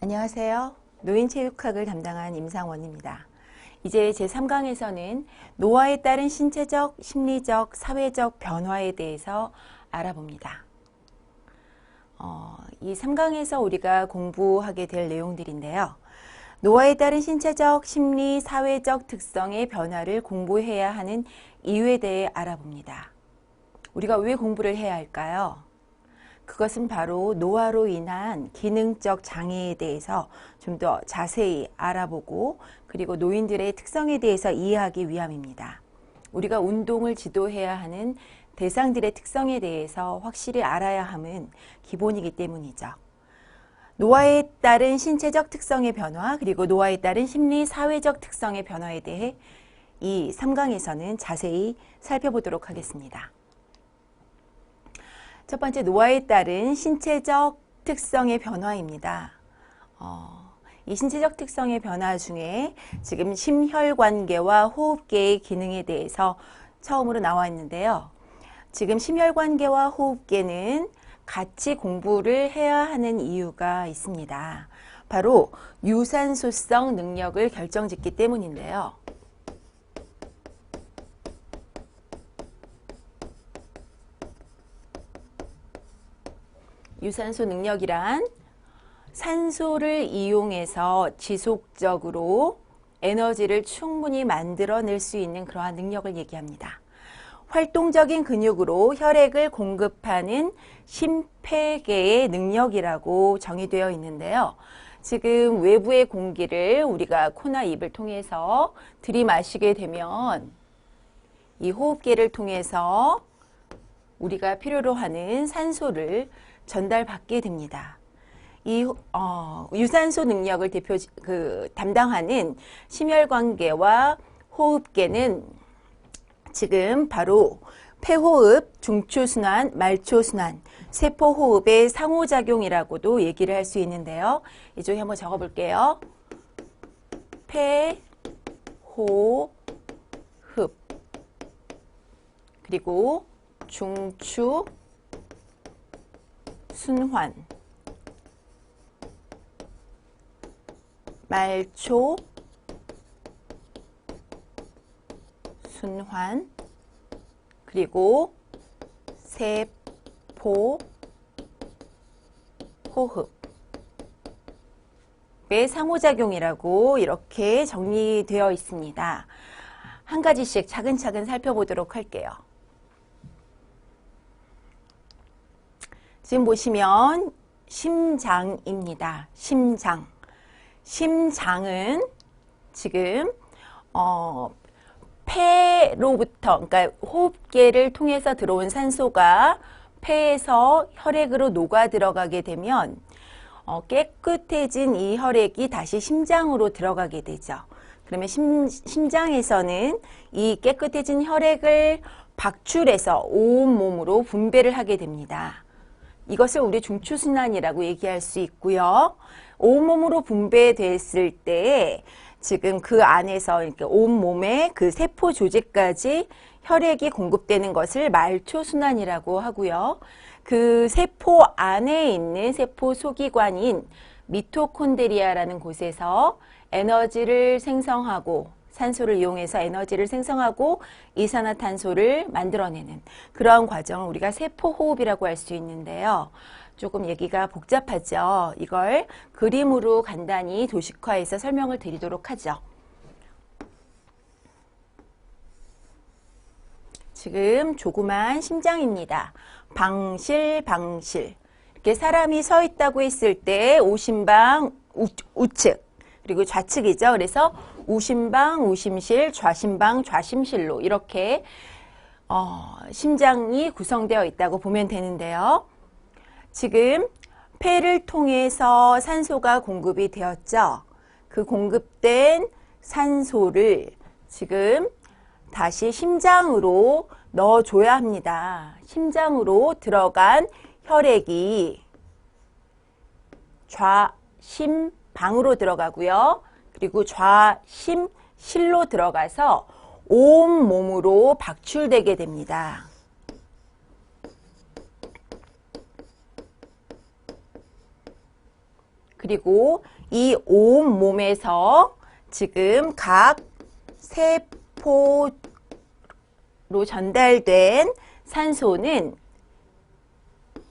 안녕하세요. 노인체육학을 담당한 임상원입니다. 이제 제3강에서는 노화에 따른 신체적, 심리적, 사회적 변화에 대해서 알아봅니다. 이 3강에서 우리가 공부하게 될 내용들인데요. 노화에 따른 신체적, 심리, 사회적 특성의 변화를 공부해야 하는 이유에 대해 알아봅니다. 우리가 왜 공부를 해야 할까요? 그것은 바로 노화로 인한 기능적 장애에 대해서 좀 더 자세히 알아보고 그리고 노인들의 특성에 대해서 이해하기 위함입니다. 우리가 운동을 지도해야 하는 대상들의 특성에 대해서 확실히 알아야 함은 기본이기 때문이죠. 노화에 따른 신체적 특성의 변화 그리고 노화에 따른 심리, 사회적 특성의 변화에 대해 이 3강에서는 자세히 살펴보도록 하겠습니다. 첫 번째, 노화에 따른 신체적 특성의 변화입니다. 이 신체적 특성의 변화 중에 지금 심혈관계와 호흡계의 기능에 대해서 처음으로 나와 있는데요. 지금 심혈관계와 호흡계는 같이 공부를 해야 하는 이유가 있습니다. 바로 유산소성 능력을 결정짓기 때문인데요. 유산소 능력이란 산소를 이용해서 지속적으로 에너지를 충분히 만들어낼 수 있는 그러한 능력을 얘기합니다. 활동적인 근육으로 혈액을 공급하는 심폐계의 능력이라고 정의되어 있는데요. 지금 외부의 공기를 우리가 코나 입을 통해서 들이마시게 되면 이 호흡기를 통해서 우리가 필요로 하는 산소를 전달받게 됩니다. 이 유산소 능력을 담당하는 심혈관계와 호흡계는 지금 바로 폐호흡, 중추순환, 말초순환, 세포호흡의 상호작용이라고도 얘기를 할 수 있는데요. 이쪽에 한번 적어볼게요. 폐, 호, 흡 그리고 중추, 순환, 말초, 순환, 그리고 세포, 호흡의 상호작용이라고 이렇게 정리되어 있습니다. 한 가지씩 차근차근 살펴보도록 할게요. 지금 보시면 심장입니다. 심장. 심장은 지금 폐로부터, 그러니까 호흡계를 통해서 들어온 산소가 폐에서 혈액으로 녹아 들어가게 되면 깨끗해진 이 혈액이 다시 심장으로 들어가게 되죠. 그러면 심장에서는 이 깨끗해진 혈액을 박출해서 온몸으로 분배를 하게 됩니다. 이것을 우리 중추순환이라고 얘기할 수 있고요. 온몸으로 분배됐을 때 지금 그 안에서 이렇게 온몸의 그 세포 조직까지 혈액이 공급되는 것을 말초순환이라고 하고요. 그 세포 안에 있는 세포 소기관인 미토콘드리아라는 곳에서 에너지를 생성하고 산소를 이용해서 에너지를 생성하고 이산화탄소를 만들어내는 그러한 과정을 우리가 세포호흡이라고 할 수 있는데요. 조금 얘기가 복잡하죠. 이걸 그림으로 간단히 도식화해서 설명을 드리도록 하죠. 지금 조그만 심장입니다. 방실, 방실. 이렇게 사람이 서 있다고 했을 때 오심방, 우측, 그리고 좌측이죠. 그래서 우심방, 우심실, 좌심방, 좌심실로 이렇게 심장이 구성되어 있다고 보면 되는데요. 지금 폐를 통해서 산소가 공급이 되었죠. 그 공급된 산소를 지금 다시 심장으로 넣어줘야 합니다. 심장으로 들어간 혈액이 좌심방으로 들어가고요. 그리고 좌심실로 들어가서 온몸으로 박출되게 됩니다. 그리고 이 온몸에서 지금 각 세포로 전달된 산소는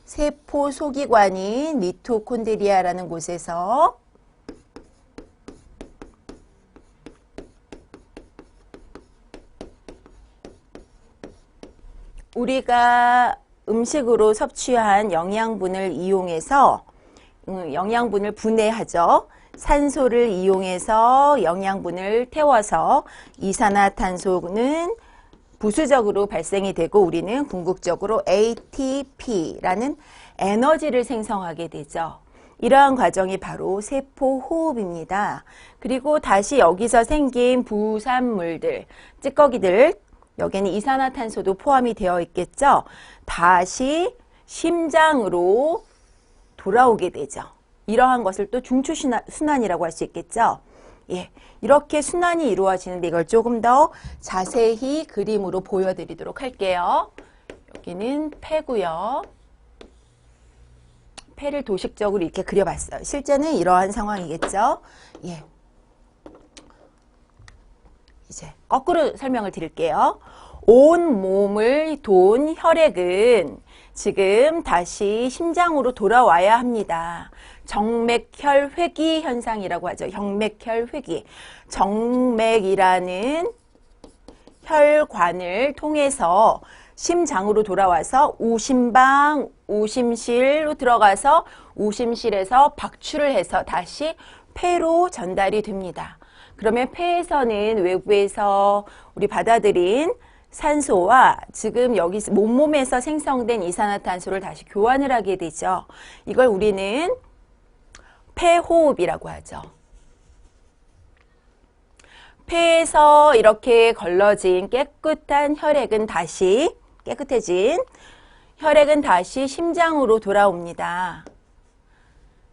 세포 소기관인 미토콘드리아라는 곳에서 우리가 음식으로 섭취한 영양분을 이용해서 영양분을 분해하죠. 산소를 이용해서 영양분을 태워서 이산화탄소는 부수적으로 발생이 되고 우리는 궁극적으로 ATP라는 에너지를 생성하게 되죠. 이러한 과정이 바로 세포호흡입니다. 그리고 다시 여기서 생긴 부산물들, 찌꺼기들, 여기에는 이산화탄소도 포함이 되어 있겠죠. 다시 심장으로 돌아오게 되죠. 이러한 것을 또 중추순환이라고 할 수 있겠죠. 예, 이렇게 순환이 이루어지는데 이걸 조금 더 자세히 그림으로 보여드리도록 할게요. 여기는 폐고요. 폐를 도식적으로 이렇게 그려봤어요. 실제는 이러한 상황이겠죠. 예. 이제 거꾸로 설명을 드릴게요. 온 몸을 돈 혈액은 지금 다시 심장으로 돌아와야 합니다. 정맥혈회귀 현상이라고 하죠. 정맥혈회귀. 정맥이라는 혈관을 통해서 심장으로 돌아와서 우심방, 우심실로 들어가서 우심실에서 박출을 해서 다시 폐로 전달이 됩니다. 그러면 폐에서는 외부에서 우리 받아들인 산소와 지금 여기 몸에서 생성된 이산화탄소를 다시 교환을 하게 되죠. 이걸 우리는 폐호흡이라고 하죠. 폐에서 이렇게 걸러진 깨끗한 혈액은 다시 깨끗해진 혈액은 다시 심장으로 돌아옵니다.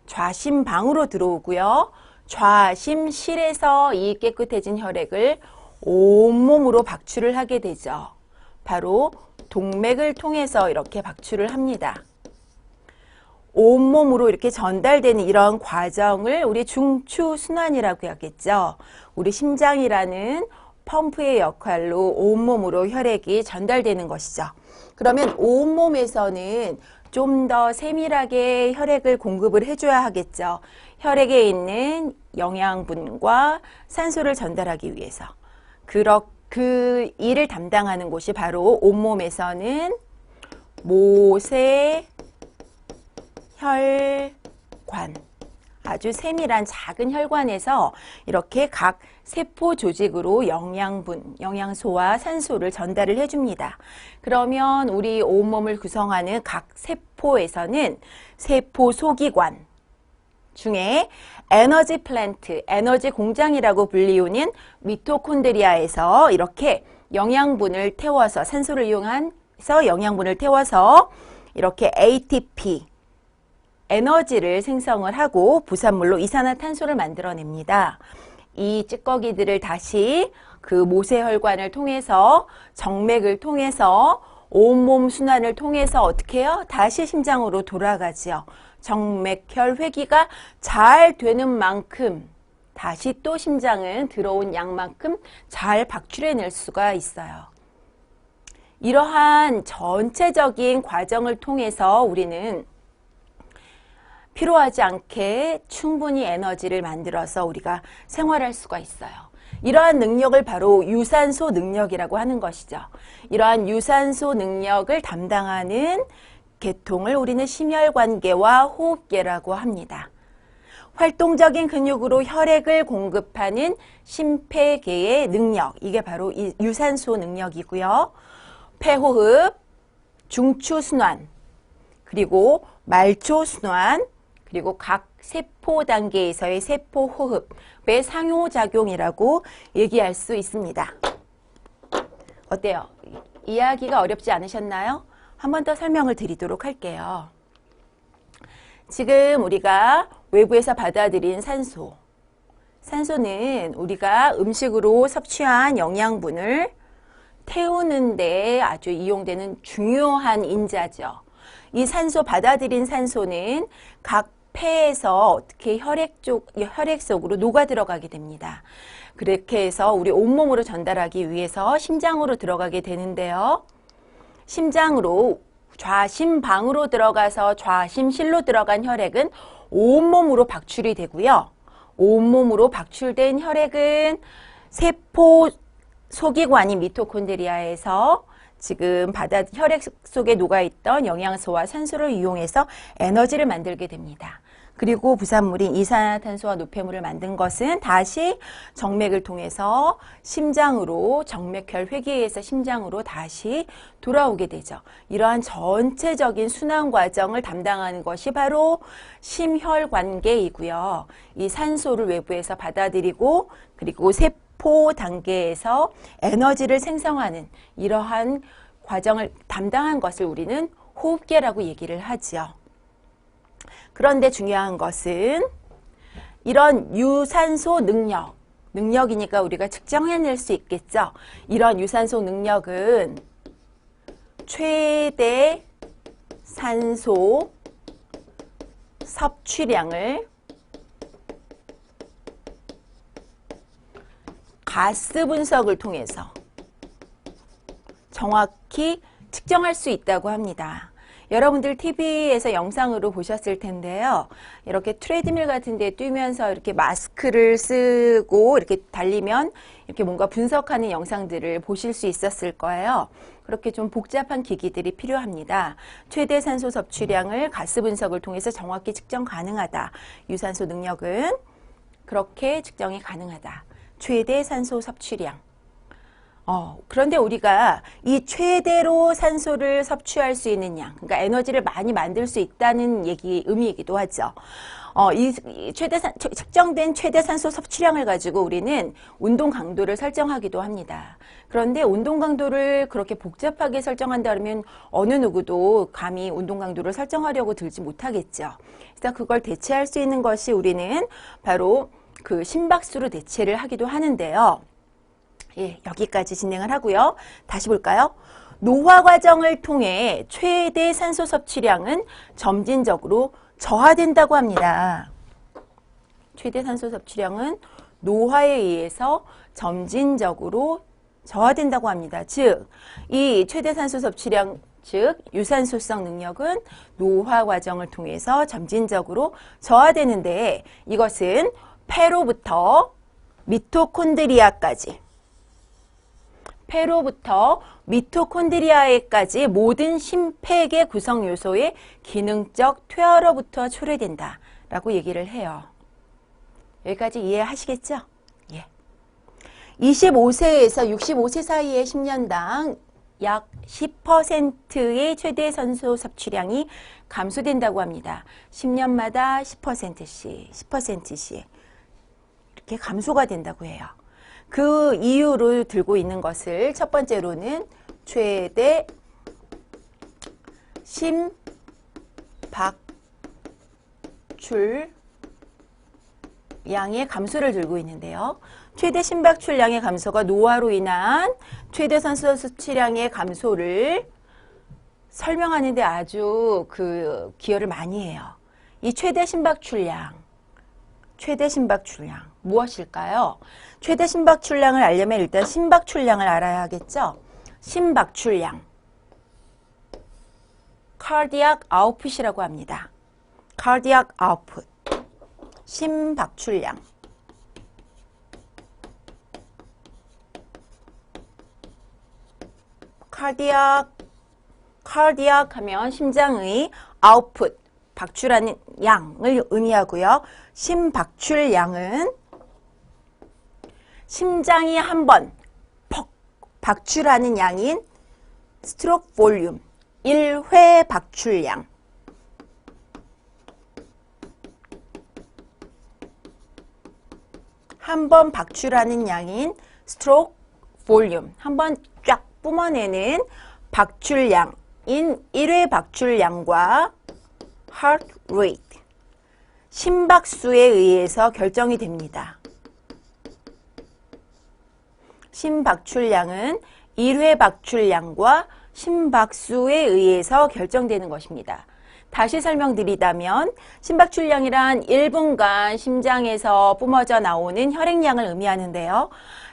좌심방으로 들어오고요. 좌심실에서 이 깨끗해진 혈액을 온몸으로 박출을 하게 되죠. 바로 동맥을 통해서 이렇게 박출을 합니다. 온몸으로 이렇게 전달되는 이런 과정을 우리 중추순환이라고 하겠죠. 우리 심장이라는 펌프의 역할로 온몸으로 혈액이 전달되는 것이죠. 그러면 온몸에서는 좀 더 세밀하게 혈액을 공급을 해줘야 하겠죠. 혈액에 있는 영양분과 산소를 전달하기 위해서. 그 일을 담당하는 곳이 바로 온몸에서는 모세혈관, 아주 세밀한 작은 혈관에서 이렇게 각 세포 조직으로 영양분, 영양소와 산소를 전달을 해줍니다. 그러면 우리 온몸을 구성하는 각 세포에서는 세포 소기관 중에 에너지 플랜트, 에너지 공장이라고 불리우는 미토콘드리아에서 이렇게 영양분을 태워서 산소를 이용해서 영양분을 태워서 이렇게 ATP, 에너지를 생성을 하고 부산물로 이산화탄소를 만들어냅니다. 이 찌꺼기들을 다시 그 모세혈관을 통해서 정맥을 통해서 온몸 순환을 통해서 어떻게 해요? 다시 심장으로 돌아가지요. 정맥혈회귀가 잘 되는 만큼 다시 또 심장은 들어온 양만큼 잘 박출해낼 수가 있어요. 이러한 전체적인 과정을 통해서 우리는 필요하지 않게 충분히 에너지를 만들어서 우리가 생활할 수가 있어요. 이러한 능력을 바로 유산소 능력이라고 하는 것이죠. 이러한 유산소 능력을 담당하는 계통을 우리는 심혈관계와 호흡계라고 합니다. 활동적인 근육으로 혈액을 공급하는 심폐계의 능력, 이게 바로 이 유산소 능력이고요. 폐호흡, 중추순환, 그리고 말초순환, 그리고 각 세포 단계에서의 세포호흡의 상호작용이라고 얘기할 수 있습니다. 어때요? 이야기가 어렵지 않으셨나요? 한 번 더 설명을 드리도록 할게요. 지금 우리가 외부에서 받아들인 산소는 우리가 음식으로 섭취한 영양분을 태우는 데 아주 이용되는 중요한 인자죠. 이 산소 받아들인 산소는 각 폐에서 어떻게 혈액 속으로 녹아 들어가게 됩니다. 그렇게 해서 우리 온몸으로 전달하기 위해서 심장으로 들어가게 되는데요. 심장으로 좌심방으로 들어가서 좌심실로 들어간 혈액은 온몸으로 박출이 되고요. 온몸으로 박출된 혈액은 세포 소기관인 미토콘드리아에서 지금 혈액 속에 녹아있던 영양소와 산소를 이용해서 에너지를 만들게 됩니다. 그리고 부산물인 이산화탄소와 노폐물을 만든 것은 다시 정맥을 통해서 심장으로 정맥혈 회귀에서 심장으로 다시 돌아오게 되죠. 이러한 전체적인 순환 과정을 담당하는 것이 바로 심혈관계이고요. 이 산소를 외부에서 받아들이고 그리고 세포 단계에서 에너지를 생성하는 이러한 과정을 담당한 것을 우리는 호흡계라고 얘기를 하죠. 그런데 중요한 것은 이런 유산소 능력이니까 우리가 측정해낼 수 있겠죠. 이런 유산소 능력은 최대 산소 섭취량을 가스 분석을 통해서 정확히 측정할 수 있다고 합니다. 여러분들 TV에서 영상으로 보셨을 텐데요. 이렇게 트레드밀 같은 데 뛰면서 이렇게 마스크를 쓰고 이렇게 달리면 이렇게 뭔가 분석하는 영상들을 보실 수 있었을 거예요. 그렇게 좀 복잡한 기기들이 필요합니다. 최대 산소 섭취량을 가스 분석을 통해서 정확히 측정 가능하다. 유산소 능력은 그렇게 측정이 가능하다. 최대 산소 섭취량. 그런데 우리가 이 최대로 산소를 섭취할 수 있는 양, 그러니까 에너지를 많이 만들 수 있다는 의미이기도 하죠. 이 측정된 최대 산소 섭취량을 가지고 우리는 운동 강도를 설정하기도 합니다. 그런데 운동 강도를 그렇게 복잡하게 설정한다면 어느 누구도 감히 운동 강도를 설정하려고 들지 못하겠죠. 그래서 그걸 대체할 수 있는 것이 우리는 바로 그 심박수로 대체를 하기도 하는데요. 예, 여기까지 진행을 하고요. 다시 볼까요? 노화 과정을 통해 최대 산소 섭취량은 점진적으로 저하된다고 합니다. 최대 산소 섭취량은 노화에 의해서 점진적으로 저하된다고 합니다. 즉, 이 최대 산소 섭취량, 즉 유산소성 능력은 노화 과정을 통해서 점진적으로 저하되는데 이것은 폐로부터 미토콘드리아에까지 모든 심폐계 구성 요소의 기능적 퇴화로부터 초래된다라고 얘기를 해요. 여기까지 이해하시겠죠? 예. 25세에서 65세 사이의 10년당 약 10%의 최대 산소 섭취량이 감소된다고 합니다. 10년마다 10%씩 이렇게 감소가 된다고 해요. 그 이유로 들고 있는 것을 첫 번째로는 최대 심박출량의 감소를 들고 있는데요. 최대 심박출량의 감소가 노화로 인한 최대 산소 섭취량의 감소를 설명하는 데 아주 기여를 많이 해요. 이 최대 심박출량 무엇일까요? 최대 심박출량을 알려면 일단 심박출량을 알아야 하겠죠? 심박출량. cardiac output이라고 합니다. cardiac output. 심박출량. cardiac 하면 심장의 output, 박출하는 양을 의미하고요. 심박출량은 심장이 한 번 퍽 박출하는 양인 스트로크 볼륨, 1회 박출량. 한 번 박출하는 양인 스트로크 볼륨, 한 번 쫙 뿜어내는 박출량인 1회 박출량과 heart rate, 심박수에 의해서 결정이 됩니다. 심박출량은 1회 박출량과 심박수에 의해서 결정되는 것입니다. 다시 설명드리자면 심박출량이란 1분간 심장에서 뿜어져 나오는 혈액량을 의미하는데요.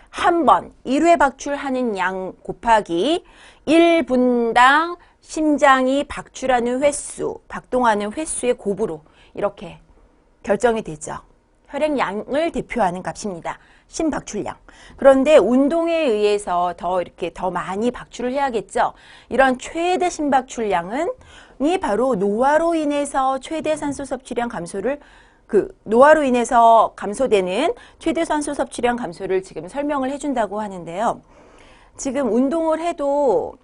한 번 1회 박출하는 양 곱하기 1분당 심장이 박출하는 횟수, 박동하는 횟수의 곱으로 이렇게 결정이 되죠. 혈액량을 대표하는 값입니다. 심박출량. 그런데 운동에 의해서 이렇게 더 많이 박출을 해야겠죠. 이런 최대 심박출량은 바로 노화로 인해서 최대 산소 섭취량 감소를 노화로 인해서 감소되는 최대 산소 섭취량 감소를 지금 설명을 해준다고 하는데요. 지금 운동을 해도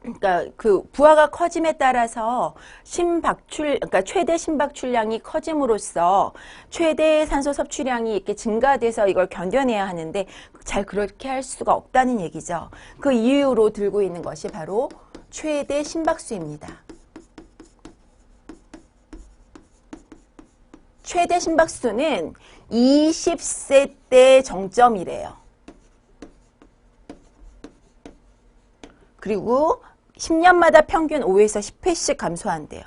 그러니까 부하가 커짐에 따라서 그러니까 최대 심박출량이 커짐으로써 최대 산소 섭취량이 이렇게 증가돼서 이걸 견뎌내야 하는데 잘 그렇게 할 수가 없다는 얘기죠. 그 이유로 들고 있는 것이 바로 최대 심박수입니다. 최대 심박수는 20세 때 정점이래요. 그리고 10년마다 평균 5에서 10회씩 감소한대요.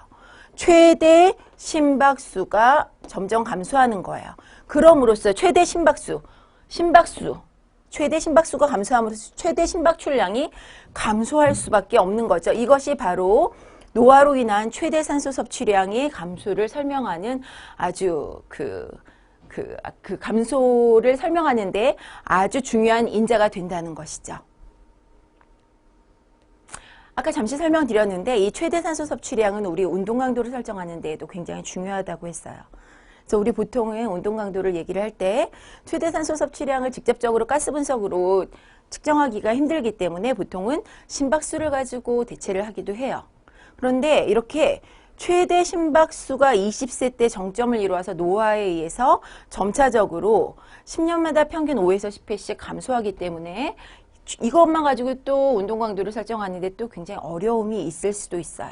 최대 심박수가 점점 감소하는 거예요. 그럼으로써 최대 최대 심박수가 감소함으로써 최대 심박출량이 감소할 수밖에 없는 거죠. 이것이 바로 노화로 인한 최대 산소 섭취량의 감소를 설명하는 아주 감소를 설명하는데 아주 중요한 인자가 된다는 것이죠. 아까 잠시 설명드렸는데 이 최대 산소 섭취량은 우리 운동 강도를 설정하는 데에도 굉장히 중요하다고 했어요. 그래서 우리 보통은 운동 강도를 얘기를 할 때 최대 산소 섭취량을 직접적으로 가스 분석으로 측정하기가 힘들기 때문에 보통은 심박수를 가지고 대체를 하기도 해요. 그런데 이렇게 최대 심박수가 20세 때 정점을 이루어서 노화에 의해서 점차적으로 10년마다 평균 5에서 10회씩 감소하기 때문에 이것만 가지고 또 운동 강도를 설정하는데 또 굉장히 어려움이 있을 수도 있어요.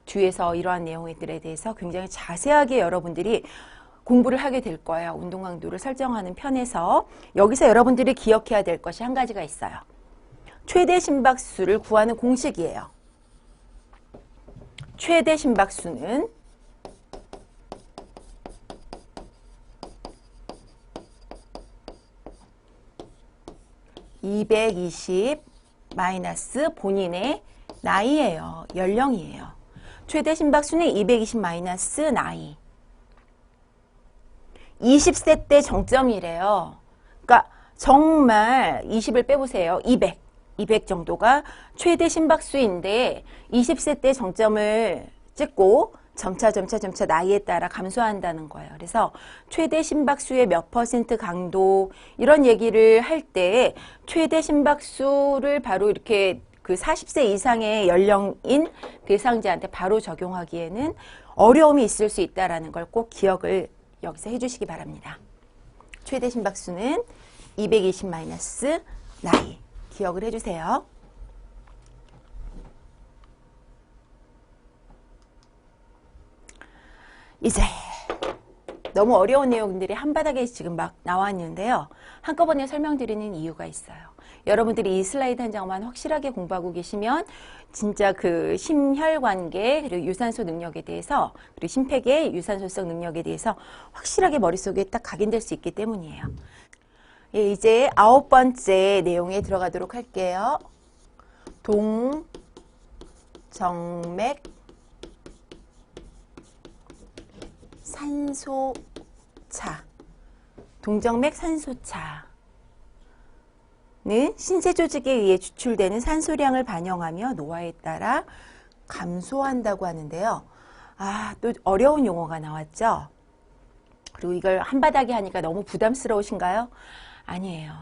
뒤에서 이러한 내용들에 대해서 굉장히 자세하게 여러분들이 공부를 하게 될 거예요. 운동 강도를 설정하는 편에서. 여기서 여러분들이 기억해야 될 것이 한 가지가 있어요. 최대 심박수를 구하는 공식이에요. 최대 심박수는 220 마이너스 본인의 나이예요. 연령이에요. 최대 심박수는 220 마이너스 나이. 20세 때 정점이래요. 그러니까 정말 20을 빼보세요. 200 정도가 최대 심박수인데 20세 때 정점을 찍고 점차 나이에 따라 감소한다는 거예요. 그래서 최대 심박수의 몇 퍼센트 강도 이런 얘기를 할 때 최대 심박수를 바로 이렇게 40세 이상의 연령인 대상자한테 바로 적용하기에는 어려움이 있을 수 있다는 걸 꼭 기억을 여기서 해주시기 바랍니다. 최대 심박수는 220 마이너스 나이 기억을 해주세요. 이제 너무 어려운 내용들이 한바닥에 지금 막 나왔는데요. 한꺼번에 설명드리는 이유가 있어요. 여러분들이 이 슬라이드 한 장만 확실하게 공부하고 계시면 진짜 심혈관계 그리고 유산소 능력에 대해서 그리고 심폐계 유산소성 능력에 대해서 확실하게 머릿속에 딱 각인될 수 있기 때문이에요. 예, 이제 9번째 내용에 들어가도록 할게요. 동정맥 산소차. 동정맥 산소차는 신체 조직에 의해 추출되는 산소량을 반영하며 노화에 따라 감소한다고 하는데요. 또 어려운 용어가 나왔죠. 그리고 이걸 한바닥에 하니까 너무 부담스러우신가요? 아니에요.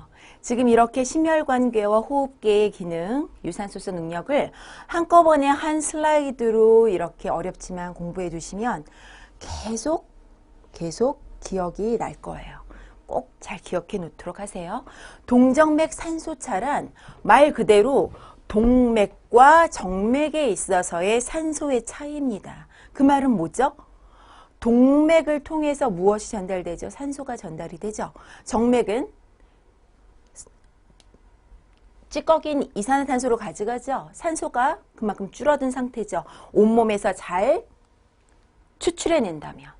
지금 이렇게 심혈관계와 호흡계의 기능, 유산소성 능력을 한꺼번에 한 슬라이드로 이렇게 어렵지만 공부해 두시면 계속 기억이 날 거예요. 꼭 잘 기억해 놓도록 하세요. 동정맥 산소차란 말 그대로 동맥과 정맥에 있어서의 산소의 차이입니다. 그 말은 뭐죠? 동맥을 통해서 무엇이 전달되죠? 산소가 전달이 되죠. 정맥은 찌꺼긴 이산화탄소로 가져가죠. 산소가 그만큼 줄어든 상태죠. 온몸에서 잘 추출해낸다면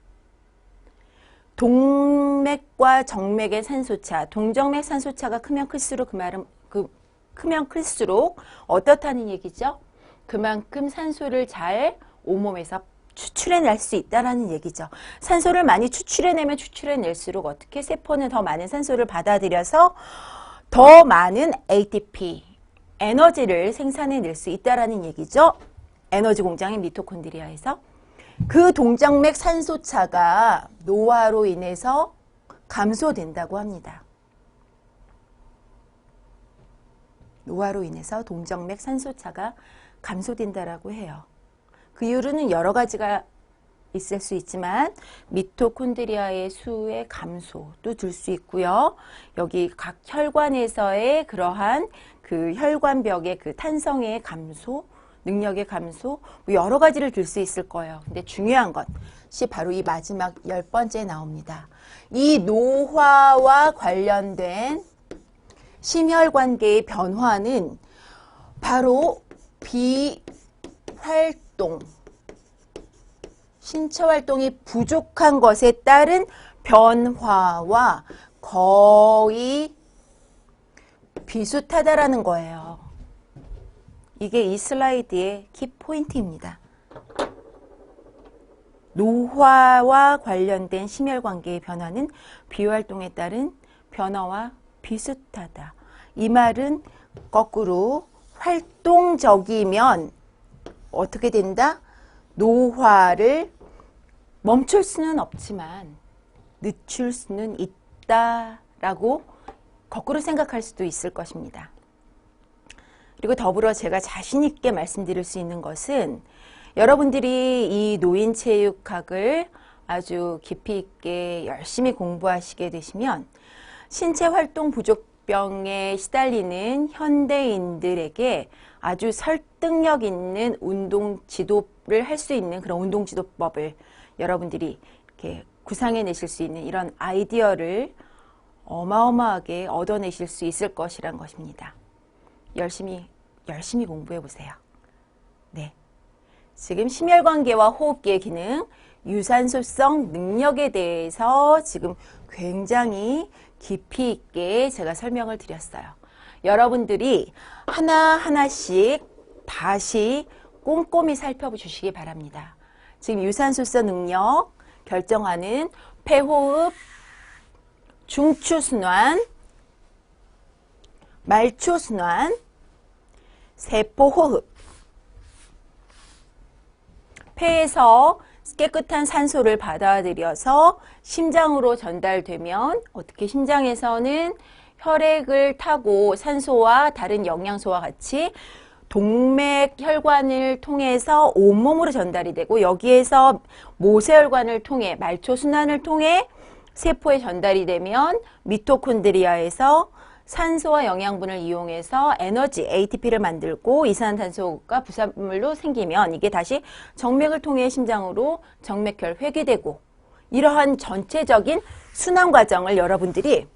동맥과 정맥의 산소차, 동정맥 산소차가 크면 클수록 크면 클수록 어떻다는 얘기죠? 그만큼 산소를 잘 온몸에서 추출해낼 수 있다는 얘기죠. 산소를 많이 추출해내면 추출해낼수록 어떻게 세포는 더 많은 산소를 받아들여서 더 많은 ATP, 에너지를 생산해낼 수 있다는 얘기죠. 에너지 공장인 미토콘드리아에서. 그 동정맥 산소차가 노화로 인해서 감소된다고 합니다. 노화로 인해서 동정맥 산소차가 감소된다라고 해요. 그 이유로는 여러 가지가 있을 수 있지만 미토콘드리아의 수의 감소도 들 수 있고요. 여기 각 혈관에서의 그러한 그 혈관벽의 그 탄성의 감소, 능력의 감소, 여러 가지를 들 수 있을 거예요. 근데 중요한 것이 바로 이 마지막 10번째 나옵니다. 이 노화와 관련된 심혈관계의 변화는 바로 비활동, 신체 활동이 부족한 것에 따른 변화와 거의 비슷하다라는 거예요. 이게 이 슬라이드의 키포인트입니다. 노화와 관련된 심혈관계의 변화는 비활동에 따른 변화와 비슷하다. 이 말은 거꾸로 활동적이면 어떻게 된다? 노화를 멈출 수는 없지만 늦출 수는 있다라고 거꾸로 생각할 수도 있을 것입니다. 그리고 더불어 제가 자신 있게 말씀드릴 수 있는 것은 여러분들이 이 노인체육학을 아주 깊이 있게 열심히 공부하시게 되시면 신체 활동 부족병에 시달리는 현대인들에게 아주 설득력 있는 운동 지도를 할 수 있는 그런 운동 지도법을 여러분들이 이렇게 구상해 내실 수 있는 이런 아이디어를 어마어마하게 얻어내실 수 있을 것이란 것입니다. 열심히 공부해 보세요. 네. 지금 심혈관계와 호흡기의 기능, 유산소성 능력에 대해서 지금 굉장히 깊이 있게 제가 설명을 드렸어요. 여러분들이 하나하나씩 다시 꼼꼼히 살펴주시기 바랍니다. 지금 유산소성 능력 결정하는 폐호흡, 중추순환, 말초순환, 세포호흡, 폐에서 깨끗한 산소를 받아들여서 심장으로 전달되면 어떻게 심장에서는 혈액을 타고 산소와 다른 영양소와 같이 동맥 혈관을 통해서 온몸으로 전달이 되고 여기에서 모세혈관을 통해 말초순환을 통해 세포에 전달이 되면 미토콘드리아에서 산소와 영양분을 이용해서 에너지 ATP를 만들고 이산화탄소가 부산물로 생기면 이게 다시 정맥을 통해 심장으로 정맥혈 회귀되고 이러한 전체적인 순환 과정을 여러분들이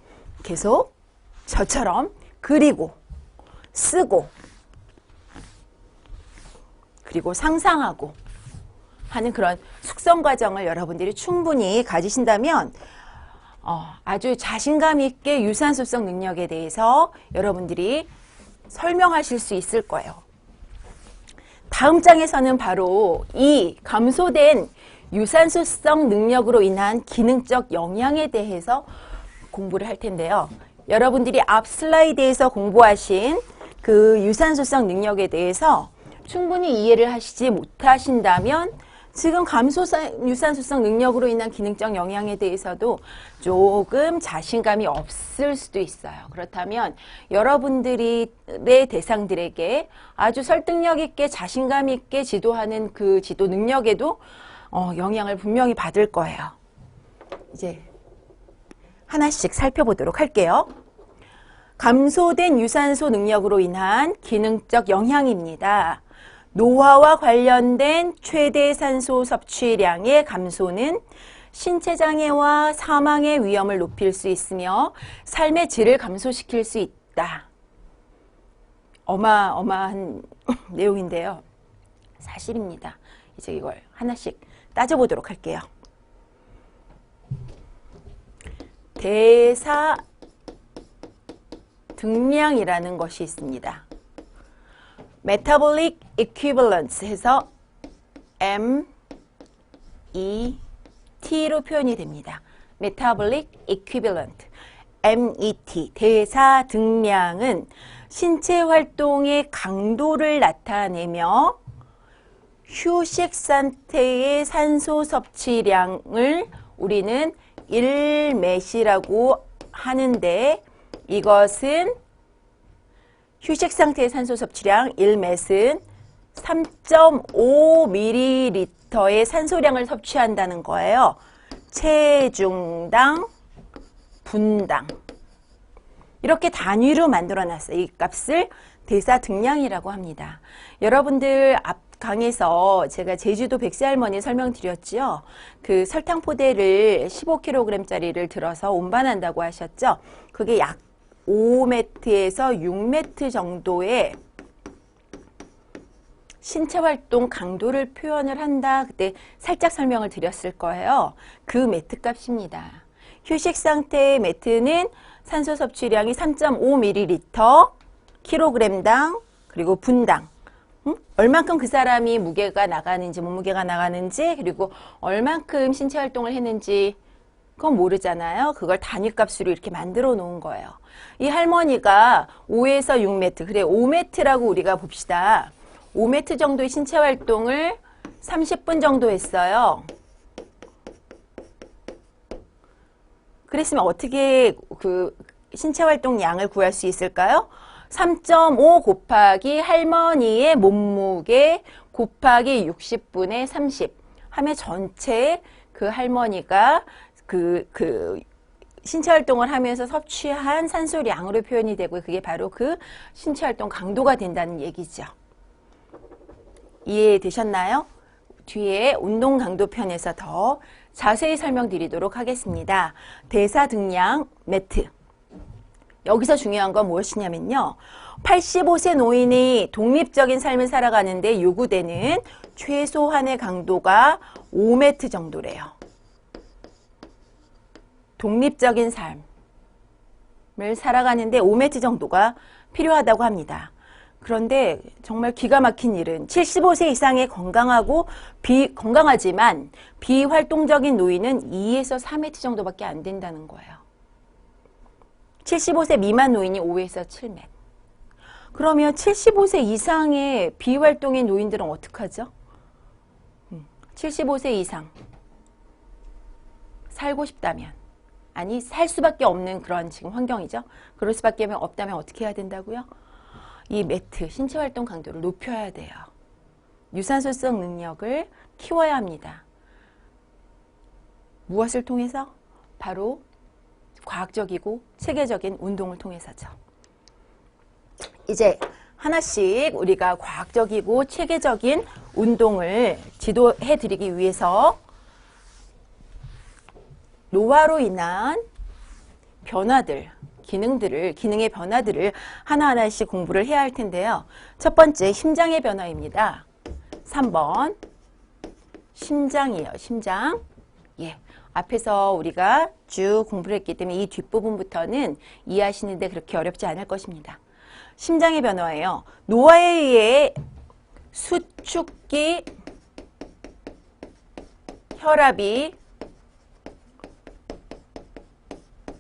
계속 저처럼 그리고 쓰고 그리고 상상하고 하는 그런 숙성 과정을 여러분들이 충분히 가지신다면 아주 자신감 있게 유산소성 능력에 대해서 여러분들이 설명하실 수 있을 거예요. 다음 장에서는 바로 이 감소된 유산소성 능력으로 인한 기능적 영향에 대해서 공부를 할 텐데요. 여러분들이 앞 슬라이드에서 공부하신 그 유산소성 능력에 대해서 충분히 이해를 하시지 못하신다면 지금 유산소성 능력으로 인한 기능적 영향에 대해서도 조금 자신감이 없을 수도 있어요. 그렇다면 여러분들의 대상들에게 아주 설득력 있게 자신감 있게 지도하는 그 지도 능력에도 영향을 분명히 받을 거예요. 이제 하나씩 살펴보도록 할게요. 감소된 유산소 능력으로 인한 기능적 영향입니다. 노화와 관련된 최대 산소 섭취량의 감소는 신체 장애와 사망의 위험을 높일 수 있으며 삶의 질을 감소시킬 수 있다. 어마어마한 내용인데요. 사실입니다. 이제 이걸 하나씩 따져보도록 할게요. 대사 등량이라는 것이 있습니다. Metabolic Equivalence 해서 MET로 표현이 됩니다. Metabolic Equivalent, MET, 대사 등량은 신체 활동의 강도를 나타내며 휴식 상태의 산소 섭취량을 우리는 1메시라고 하는데, 이것은 휴식 상태의 산소 섭취량 1메스는 3.5ml의 산소량을 섭취한다는 거예요. 체중당, 분당. 이렇게 단위로 만들어놨어요. 이 값을 대사 등량이라고 합니다. 여러분들 앞 강에서 제가 제주도 백세 할머니 설명드렸죠. 그 설탕 포대를 15kg짜리를 들어서 운반한다고 하셨죠. 그게 약 5m에서 6m 정도의 신체 활동 강도를 표현을 한다. 그때 살짝 설명을 드렸을 거예요. 그 매트 값입니다. 휴식 상태의 매트는 산소 섭취량이 3.5ml kg당 그리고 분당. 얼만큼 그 사람이 무게가 나가는지 몸무게가 나가는지 그리고 얼만큼 신체 활동을 했는지 그건 모르잖아요. 그걸 단위값으로 이렇게 만들어 놓은 거예요. 이 할머니가 5에서 6m, 그래 5m라고 우리가 봅시다. 5m 정도의 신체 활동을 30분 정도 했어요. 그랬으면 어떻게 그 신체 활동 양을 구할 수 있을까요? 3.5 곱하기 할머니의 몸무게 곱하기 60분의 30 하면 전체 그 할머니가 그 신체 활동을 하면서 섭취한 산소량으로 표현이 되고, 그게 바로 그 신체 활동 강도가 된다는 얘기죠. 이해되셨나요? 뒤에 운동 강도 편에서 더 자세히 설명드리도록 하겠습니다. 대사 등량 매트. 여기서 중요한 건 무엇이냐면요. 85세 노인이 독립적인 삶을 살아가는데 요구되는 최소한의 강도가 5m 정도래요. 독립적인 삶을 살아가는데 5m 정도가 필요하다고 합니다. 그런데 정말 기가 막힌 일은 75세 이상의 건강하지만 비활동적인 노인은 2에서 4m 정도밖에 안 된다는 거예요. 75세 미만 노인이 5에서 7m. 그러면 75세 이상의 비활동인 노인들은 어떡하죠? 75세 이상 살고 싶다면, 아니 살 수밖에 없는 그런 지금 환경이죠. 그럴 수밖에 없다면 어떻게 해야 된다고요? 이 매트, 신체 활동 강도를 높여야 돼요. 유산소성 능력을 키워야 합니다. 무엇을 통해서? 바로 과학적이고 체계적인 운동을 통해서죠. 이제 하나씩 우리가 과학적이고 체계적인 운동을 지도해 드리기 위해서 노화로 인한 변화들, 기능의 변화들을 하나하나씩 공부를 해야 할 텐데요. 첫 번째, 심장의 변화입니다. 3번, 심장이에요. 심장. 예. 앞에서 우리가 쭉 공부를 했기 때문에 이 뒷부분부터는 이해하시는데 그렇게 어렵지 않을 것입니다. 심장의 변화예요. 노화에 의해 수축기 혈압이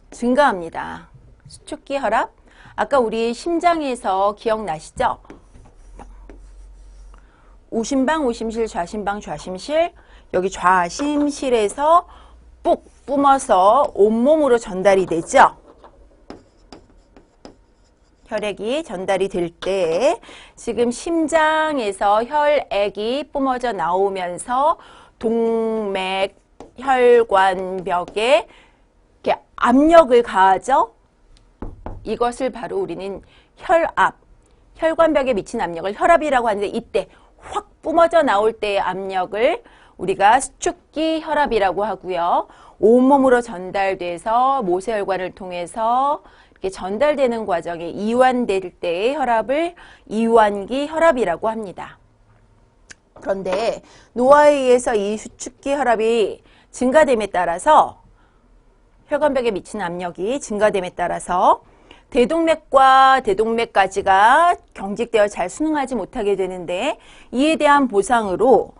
증가합니다. 수축기 혈압. 아까 우리 심장에서 기억나시죠? 우심방, 우심실, 좌심방, 좌심실. 여기 좌심실에서 뿍 뿜어서 온몸으로 전달이 되죠. 혈액이 전달이 될 때 지금 심장에서 혈액이 뿜어져 나오면서 동맥, 혈관벽에 이렇게 압력을 가하죠. 이것을 바로 우리는 혈압, 혈관벽에 미친 압력을 혈압이라고 하는데, 이때 확 뿜어져 나올 때의 압력을 우리가 수축기 혈압이라고 하고요. 온몸으로 전달돼서 모세혈관을 통해서 이렇게 전달되는 과정에 이완될 때의 혈압을 이완기 혈압이라고 합니다. 그런데 노화에 의해서 이 수축기 혈압이 증가됨에 따라서 혈관벽에 미치는 압력이 증가됨에 따라서 대동맥과 대동맥까지가 경직되어 잘 순응하지 못하게 되는데 이에 대한 보상으로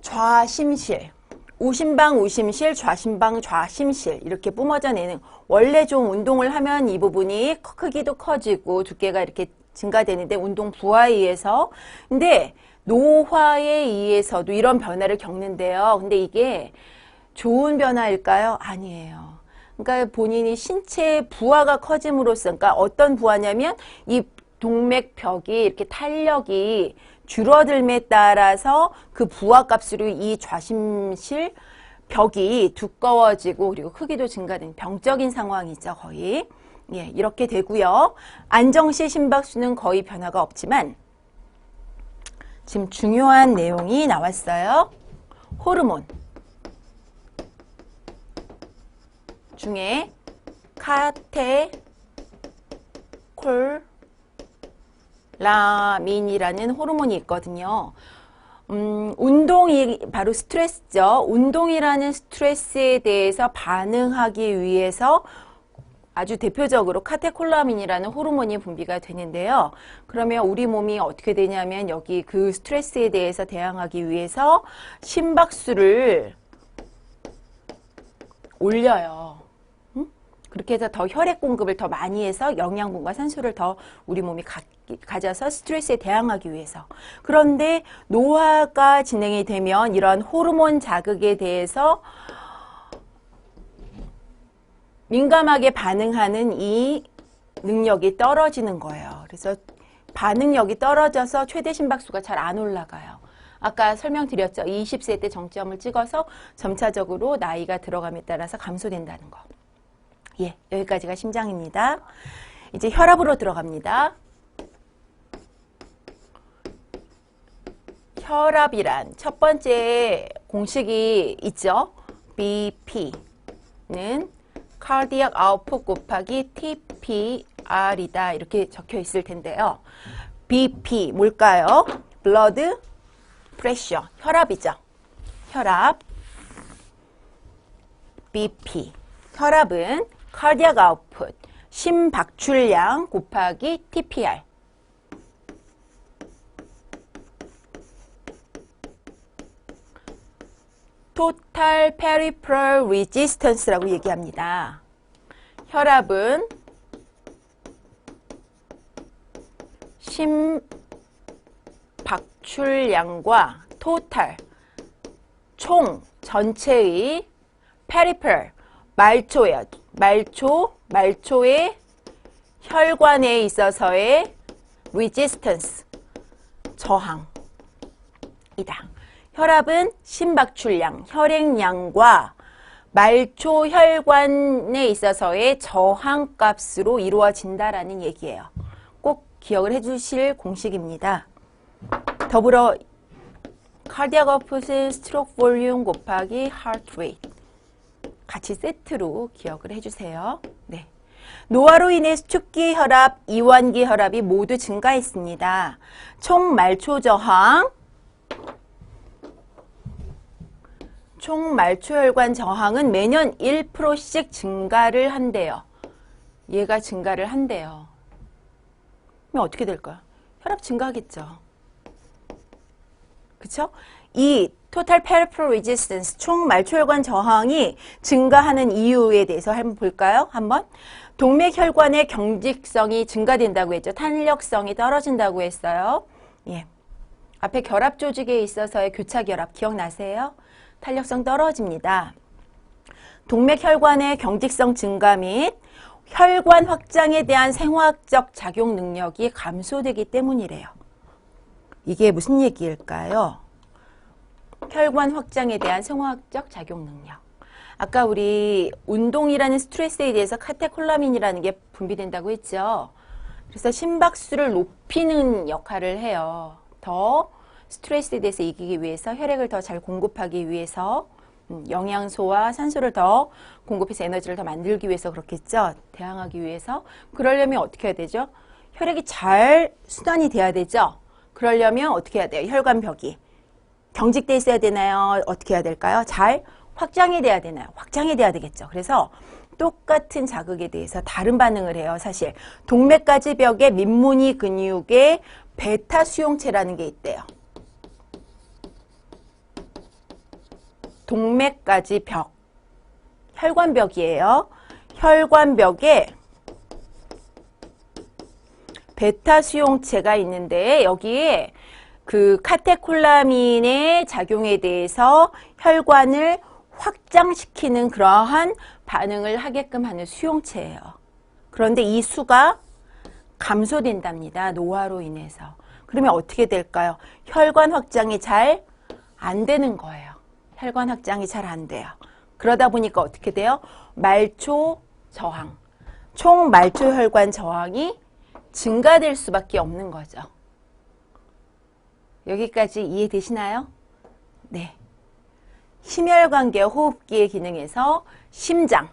좌심실, 우심방 우심실, 좌심방 좌심실 이렇게 뿜어져 내는 원래 좀 운동을 하면 이 부분이 크기도 커지고 두께가 이렇게 증가되는데 운동 부하에 의해서 근데 노화에 의해서도 이런 변화를 겪는데요. 근데 이게 좋은 변화일까요? 아니에요. 그러니까 본인이 신체의 부하가 커짐으로써 그러니까 어떤 부하냐면 이 동맥벽이 이렇게 탄력이 줄어들음에 따라서 그 부하 값으로 이 좌심실 벽이 두꺼워지고 그리고 크기도 증가된 병적인 상황이죠. 거의. 예, 이렇게 되고요. 안정시 심박수는 거의 변화가 없지만 지금 중요한 내용이 나왔어요. 호르몬 중에 카테콜라민이라는 호르몬이 있거든요. 운동이 바로 스트레스죠. 운동이라는 스트레스에 대해서 반응하기 위해서 아주 대표적으로 카테콜라민이라는 호르몬이 분비가 되는데요. 그러면 우리 몸이 어떻게 되냐면 여기 그 스트레스에 대해서 대항하기 위해서 심박수를 올려요. 그렇게 해서 더 혈액 공급을 더 많이 해서 영양분과 산소를 더 우리 몸이 가져서 스트레스에 대항하기 위해서. 그런데 노화가 진행이 되면 이런 호르몬 자극에 대해서 민감하게 반응하는 이 능력이 떨어지는 거예요. 그래서 반응력이 떨어져서 최대 심박수가 잘 안 올라가요. 아까 설명드렸죠. 20세 때 정점을 찍어서 점차적으로 나이가 들어감에 따라서 감소된다는 거. 예, 여기까지가 심장입니다. 이제 혈압으로 들어갑니다. 혈압이란 첫 번째 공식이 있죠. BP는 Cardiac Output 곱하기 TPR이다. 이렇게 적혀 있을 텐데요. BP 뭘까요? Blood Pressure, 혈압이죠. 혈압. BP. 혈압은 Cardiac Output, 심박출량 곱하기 TPR. Total Peripheral Resistance라고 얘기합니다. 혈압은 심박출량과 total, 총, 전체의 peripheral, 말초예요. 말초의 혈관에 있어서의 resistance, 저항이다. 혈압은 심박출량, 혈액량과 말초 혈관에 있어서의 저항값으로 이루어진다라는 얘기예요. 꼭 기억을 해주실 공식입니다. 더불어 cardiac output은 stroke volume 곱하기 heart rate. 같이 세트로 기억을 해주세요. 네. 노화로 인해 수축기 혈압, 이완기 혈압이 모두 증가했습니다. 총 말초 저항, 총 말초혈관 저항은 매년 1%씩 증가를 한대요. 얘가 증가를 한대요. 그럼 어떻게 될까요? 혈압 증가하겠죠. 그쵸? 이 Total Peripheral Resistance, 총 말초혈관 저항이 증가하는 이유에 대해서 한번 볼까요? 한번. 동맥혈관의 경직성이 증가된다고 했죠. 탄력성이 떨어진다고 했어요. 예. 앞에 결합 조직에 있어서의 교차결합 기억나세요? 탄력성 떨어집니다. 동맥혈관의 경직성 증가 및 혈관 확장에 대한 생화학적 작용 능력이 감소되기 때문이래요. 이게 무슨 얘기일까요? 혈관 확장에 대한 생화학적 작용 능력. 아까 우리 운동이라는 스트레스에 대해서 카테콜라민이라는 게 분비된다고 했죠. 그래서 심박수를 높이는 역할을 해요. 더 스트레스에 대해서 이기기 위해서 혈액을 더 잘 공급하기 위해서 영양소와 산소를 더 공급해서 에너지를 더 만들기 위해서 그렇겠죠. 대항하기 위해서. 그러려면 어떻게 해야 되죠? 혈액이 잘 순환이 돼야 되죠. 그러려면 어떻게 해야 돼요? 혈관벽이 경직돼 있어야 되나요? 어떻게 해야 될까요? 잘 확장이 돼야 되나요? 확장이 돼야 되겠죠. 그래서 똑같은 자극에 대해서 다른 반응을 해요. 사실 동맥까지 벽에 민무늬 근육에 베타 수용체라는 게 있대요. 동맥까지 벽, 혈관벽이에요. 혈관벽에 베타 수용체가 있는데 여기에 그 카테콜라민의 작용에 대해서 혈관을 확장시키는 그러한 반응을 하게끔 하는 수용체예요. 그런데 이 수가 감소된답니다. 노화로 인해서. 그러면 어떻게 될까요? 혈관 확장이 잘 안 되는 거예요. 혈관 확장이 잘 안 돼요. 그러다 보니까 어떻게 돼요? 말초 저항, 총 말초 혈관 저항이 증가될 수밖에 없는 거죠. 여기까지 이해되시나요? 네. 심혈관계 호흡기의 기능에서 심장,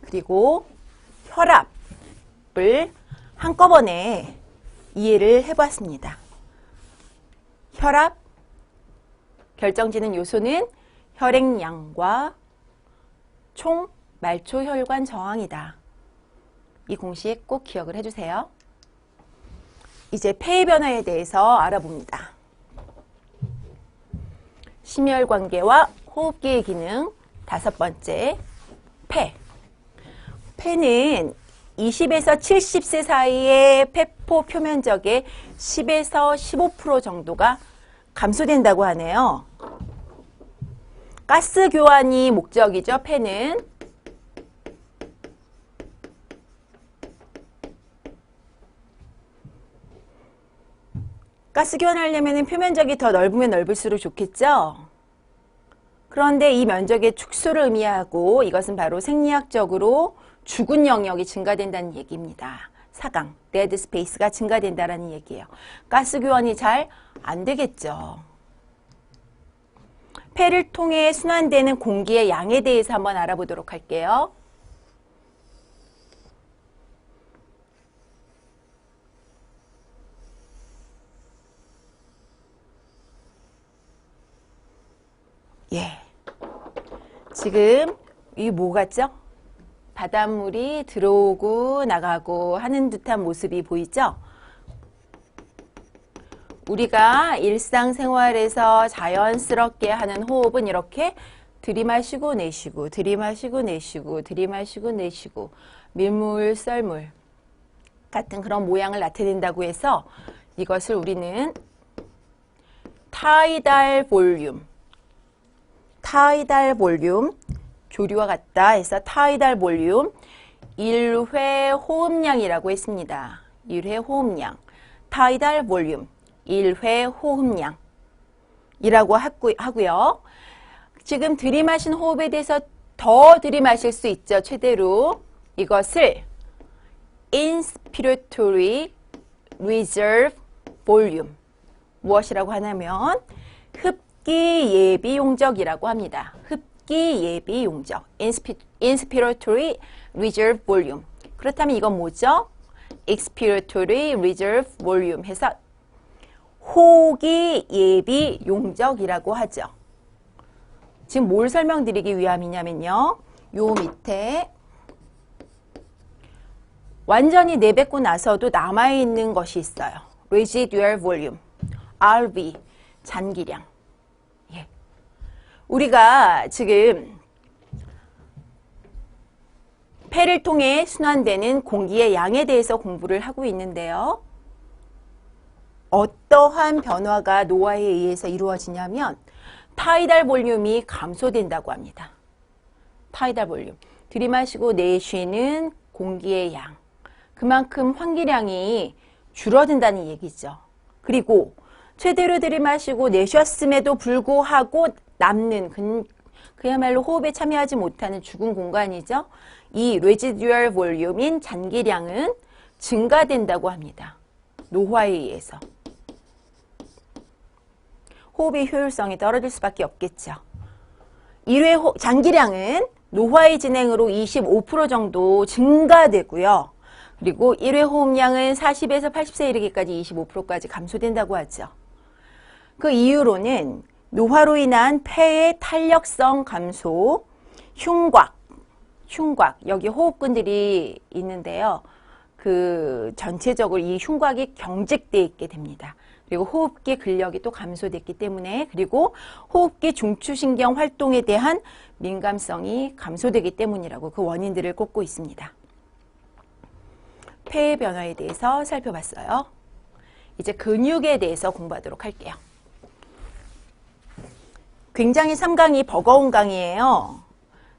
그리고 혈압을 한꺼번에 이해를 해봤습니다. 혈압, 결정짓는 요소는 혈액량과 총 말초 혈관 저항이다. 이 공식 꼭 기억을 해주세요. 이제 폐의 변화에 대해서 알아봅니다. 심혈관계와 호흡기의 기능 다섯 번째, 폐. 폐는 20에서 70세 사이의 폐포 표면적의 10에서 15% 정도가 감소된다고 하네요. 가스 교환이 목적이죠. 폐는. 가스 교환하려면 표면적이 더 넓으면 넓을수록 좋겠죠. 그런데 이 면적의 축소를 의미하고 이것은 바로 생리학적으로 죽은 영역이 증가된다는 얘기입니다. 사강, 데드 스페이스가 증가된다는 얘기예요. 가스 교환이 잘 안 되겠죠. 폐를 통해 순환되는 공기의 양에 대해서 한번 알아보도록 할게요. 예. 지금 이 뭐 같죠? 바닷물이 들어오고 나가고 하는 듯한 모습이 보이죠? 우리가 일상생활에서 자연스럽게 하는 호흡은 이렇게 들이마시고 내쉬고 들이마시고 내쉬고 들이마시고 내쉬고 밀물, 썰물 같은 그런 모양을 나타낸다고 해서 이것을 우리는 타이달 볼륨, 조류와 같다 해서 타이달 볼륨 1회 호흡량이라고 했습니다. 1회 호흡량, 타이달 볼륨 1회 호흡량이라고 하고요. 지금 들이마신 호흡에 대해서 더 들이마실 수 있죠. 최대로 이것을 inspiratory reserve volume 무엇이라고 하냐면 흡기 예비 용적이라고 합니다. 흡기 예비 용적 inspiratory reserve volume. 그렇다면 이건 뭐죠? expiratory reserve volume 해서 호기 예비 용적이라고 하죠. 지금 뭘 설명드리기 위함이냐면요. 요 밑에 완전히 내뱉고 나서도 남아있는 것이 있어요. residual volume, RV, 잔기량. 예. 우리가 지금 폐를 통해 순환되는 공기의 양에 대해서 공부를 하고 있는데요. 어떠한 변화가 노화에 의해서 이루어지냐면 타이달 볼륨이 감소된다고 합니다. 타이달 볼륨. 들이마시고 내쉬는 공기의 양. 그만큼 환기량이 줄어든다는 얘기죠. 그리고 최대로 들이마시고 내쉬었음에도 불구하고 남는 그야말로 호흡에 참여하지 못하는 죽은 공간이죠. 이 레지듀얼 볼륨인 잔기량은 증가된다고 합니다. 노화에 의해서. 호흡의 효율성이 떨어질 수밖에 없겠죠. 1회 잔기량은 노화의 진행으로 25% 정도 증가되고요. 그리고 1회 호흡량은 40에서 80세 이르기까지 25%까지 감소된다고 하죠. 그 이유로는 노화로 인한 폐의 탄력성 감소, 흉곽, 여기 호흡근들이 있는데요. 그 전체적으로 이 흉곽이 경직되어 있게 됩니다. 그리고 호흡기 근력이 또 감소됐기 때문에, 그리고 호흡기 중추신경 활동에 대한 민감성이 감소되기 때문이라고 그 원인들을 꼽고 있습니다. 폐의 변화에 대해서 살펴봤어요. 이제 근육에 대해서 공부하도록 할게요. 굉장히 3강이 버거운 강의예요.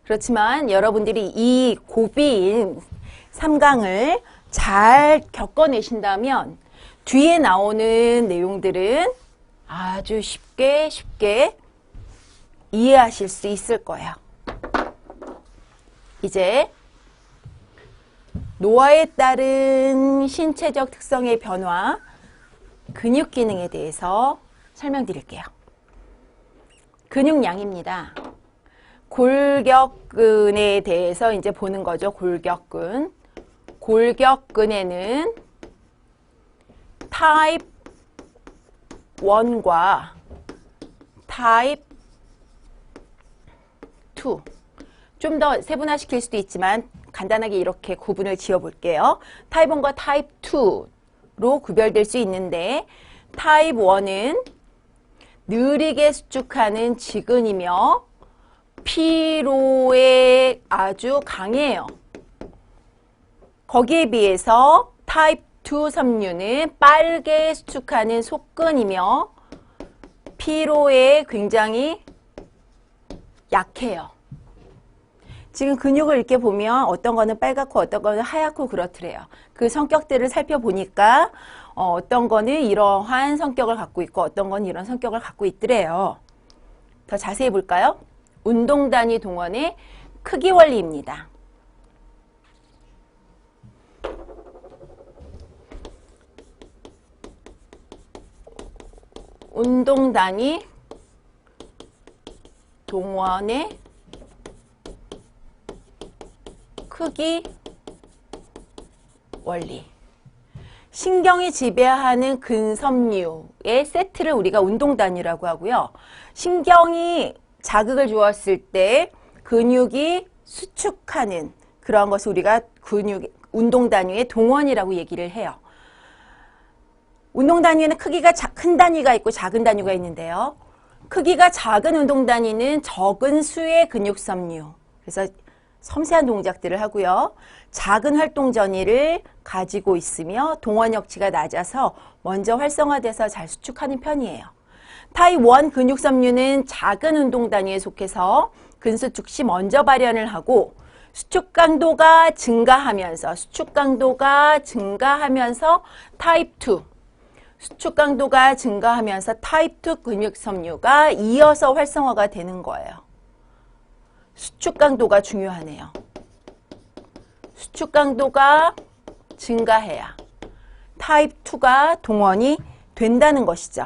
그렇지만 여러분들이 이 고비인 3강을 잘 겪어내신다면 뒤에 나오는 내용들은 아주 쉽게 이해하실 수 있을 거예요. 이제 노화에 따른 신체적 특성의 변화, 근육 기능에 대해서 설명드릴게요. 근육량입니다. 골격근에 대해서 이제 보는 거죠. 골격근. 골격근에는 타입 1과 타입 2. 좀 더 세분화시킬 수도 있지만 간단하게 이렇게 구분을 지어 볼게요. 타입 1과 타입 2로 구별될 수 있는데, 타입 1은 느리게 수축하는 지근이며 피로에 아주 강해요. 거기에 비해서 타입 2 섬유는 빠르게 수축하는 속근이며 피로에 굉장히 약해요. 지금 근육을 이렇게 보면 어떤 거는 빨갛고 어떤 거는 하얗고 그렇더래요. 그 성격들을 살펴보니까 어떤 거는 이러한 성격을 갖고 있고 어떤 건 이런 성격을 갖고 있더래요. 더 자세히 볼까요? 운동 단위 동원의 크기 원리입니다. 운동 단위 동원의 크기 원리. 신경이 지배하는 근섬유의 세트를 우리가 운동 단위라고 하고요. 신경이 자극을 주었을 때 근육이 수축하는 그런 것을 우리가 운동 단위의 동원이라고 얘기를 해요. 운동 단위에는 크기가 큰 단위가 있고 작은 단위가 있는데요. 크기가 작은 운동 단위는 적은 수의 근육 섬유, 그래서 섬세한 동작들을 하고요. 작은 활동 전이를 가지고 있으며 동원역치가 낮아서 먼저 활성화돼서 잘 수축하는 편이에요. 타입 1 근육 섬유는 작은 운동 단위에 속해서 근수축 시 먼저 발현을 하고 수축 강도가 증가하면서 타입 2 수축 강도가 증가하면서 타입 2 근육 섬유가 이어서 활성화가 되는 거예요. 수축 강도가 중요하네요. 수축 강도가 증가해야 타입 2가 동원이 된다는 것이죠.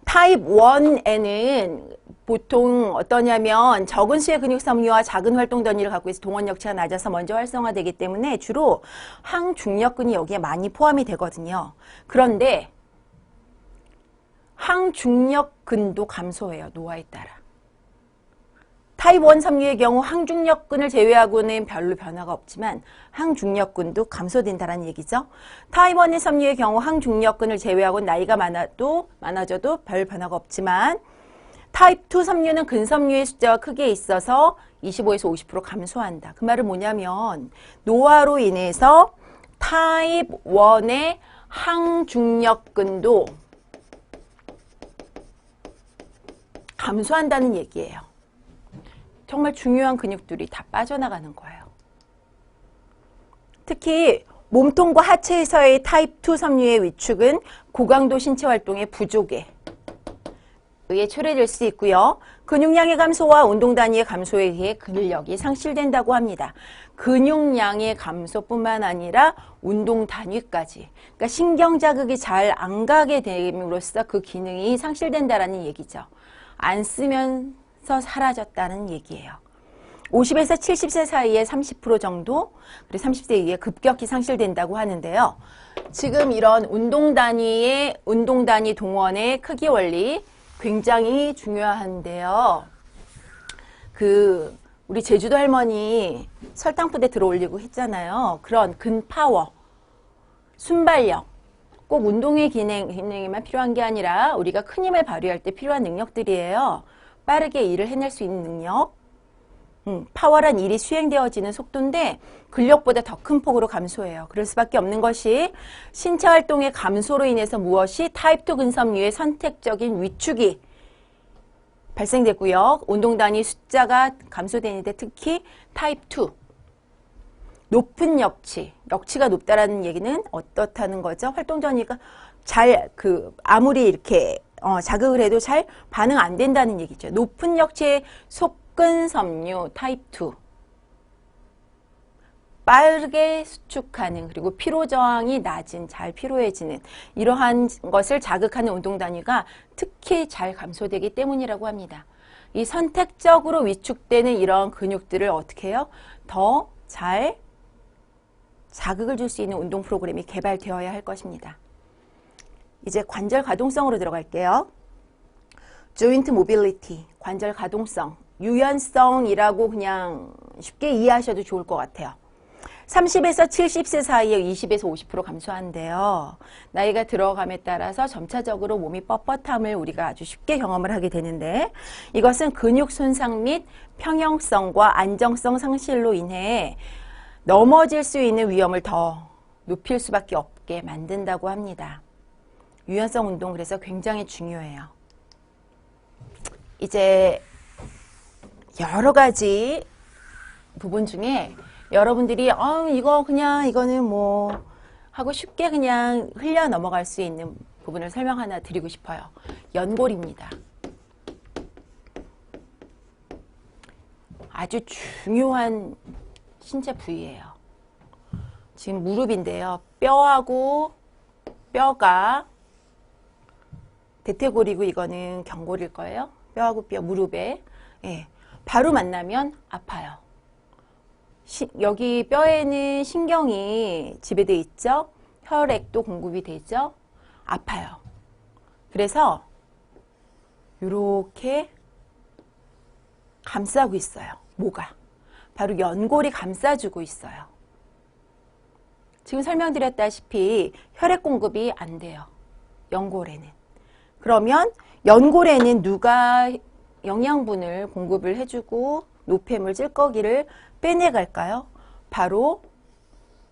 타입 1에는 보통 어떠냐면 적은 수의 근육 섬유와 작은 활동 단위를 갖고 있어 동원 역치가 낮아서 먼저 활성화되기 때문에 주로 항중력근이 여기에 많이 포함이 되거든요. 그런데 항중력근도 감소해요. 노화에 따라. 타입 1 섬유의 경우 항중력근을 제외하고는 별로 변화가 없지만 항중력근도 감소된다는 얘기죠. 타입 1의 섬유의 경우 항중력근을 제외하고 나이가 많아져도 별 변화가 없지만 타입 2 섬유는 근섬유의 숫자와 크기에 있어서 25에서 50% 감소한다. 그 말은 뭐냐면 노화로 인해서 타입 1의 항중력근도 감소한다는 얘기예요. 정말 중요한 근육들이 다 빠져나가는 거예요. 특히 몸통과 하체에서의 타입 2 섬유의 위축은 고강도 신체 활동의 부족에 의해 초래될 수 있고요. 근육량의 감소와 운동 단위의 감소에 의해 근력이 상실된다고 합니다. 근육량의 감소뿐만 아니라 운동 단위까지. 그러니까 신경 자극이 잘 안 가게 됨으로써 그 기능이 상실된다라는 얘기죠. 안 쓰면서 사라졌다는 얘기예요. 50에서 70세 사이에 30% 정도, 그리고 30세 이후에 급격히 상실된다고 하는데요. 지금 이런 운동 단위 동원의 크기 원리 굉장히 중요한데요. 우리 제주도 할머니 설탕부대 들어 올리고 했잖아요. 그런 근파워, 순발력, 꼭 운동의 기능에만 필요한 게 아니라 우리가 큰 힘을 발휘할 때 필요한 능력들이에요. 빠르게 일을 해낼 수 있는 능력, 파워란 일이 수행되어지는 속도인데 근력보다 더 큰 폭으로 감소해요. 그럴 수밖에 없는 것이 신체 활동의 감소로 인해서 무엇이 타입 2 근섬유의 선택적인 위축이 발생되고요. 운동 단위 숫자가 감소되는데 특히 타입 2 높은 역치가 높다라는 얘기는 어떻다는 거죠? 활동 전이가 아무리 이렇게 자극을 해도 잘 반응 안 된다는 얘기죠. 높은 역치의 속근섬유 타입 2 빠르게 수축하는, 그리고 피로 저항이 낮은, 잘 피로해지는 이러한 것을 자극하는 운동 단위가 특히 잘 감소되기 때문이라고 합니다. 이 선택적으로 위축되는 이런 근육들을 어떻게 해요? 더 잘 자극을 줄 수 있는 운동 프로그램이 개발되어야 할 것입니다. 이제 관절 가동성으로 들어갈게요. 조인트 모빌리티, 관절 가동성, 유연성이라고 그냥 쉽게 이해하셔도 좋을 것 같아요. 30에서 70세 사이에 20에서 50% 감소한대요. 나이가 들어감에 따라서 점차적으로 몸이 뻣뻣함을 우리가 아주 쉽게 경험을 하게 되는데, 이것은 근육 손상 및 평형성과 안정성 상실로 인해 넘어질 수 있는 위험을 더 높일 수밖에 없게 만든다고 합니다. 유연성 운동 그래서 굉장히 중요해요. 이제 여러 가지 부분 중에 여러분들이 이거는 뭐 하고 쉽게 그냥 흘려 넘어갈 수 있는 부분을 설명 하나 드리고 싶어요. 연골입니다. 아주 중요한 신체 부위예요. 지금 무릎인데요. 뼈하고 뼈가 대퇴골이고 이거는 경골일 거예요. 뼈하고 뼈, 무릎에 바로 만나면 아파요. 여기 뼈에는 신경이 지배되어 있죠. 혈액도 공급이 되죠. 아파요. 그래서 이렇게 감싸고 있어요. 뭐가? 바로 연골이 감싸주고 있어요. 지금 설명드렸다시피 혈액 공급이 안 돼요. 연골에는. 그러면 연골에는 누가 영양분을 공급을 해주고 노폐물, 찔꺼기를 빼내갈까요? 바로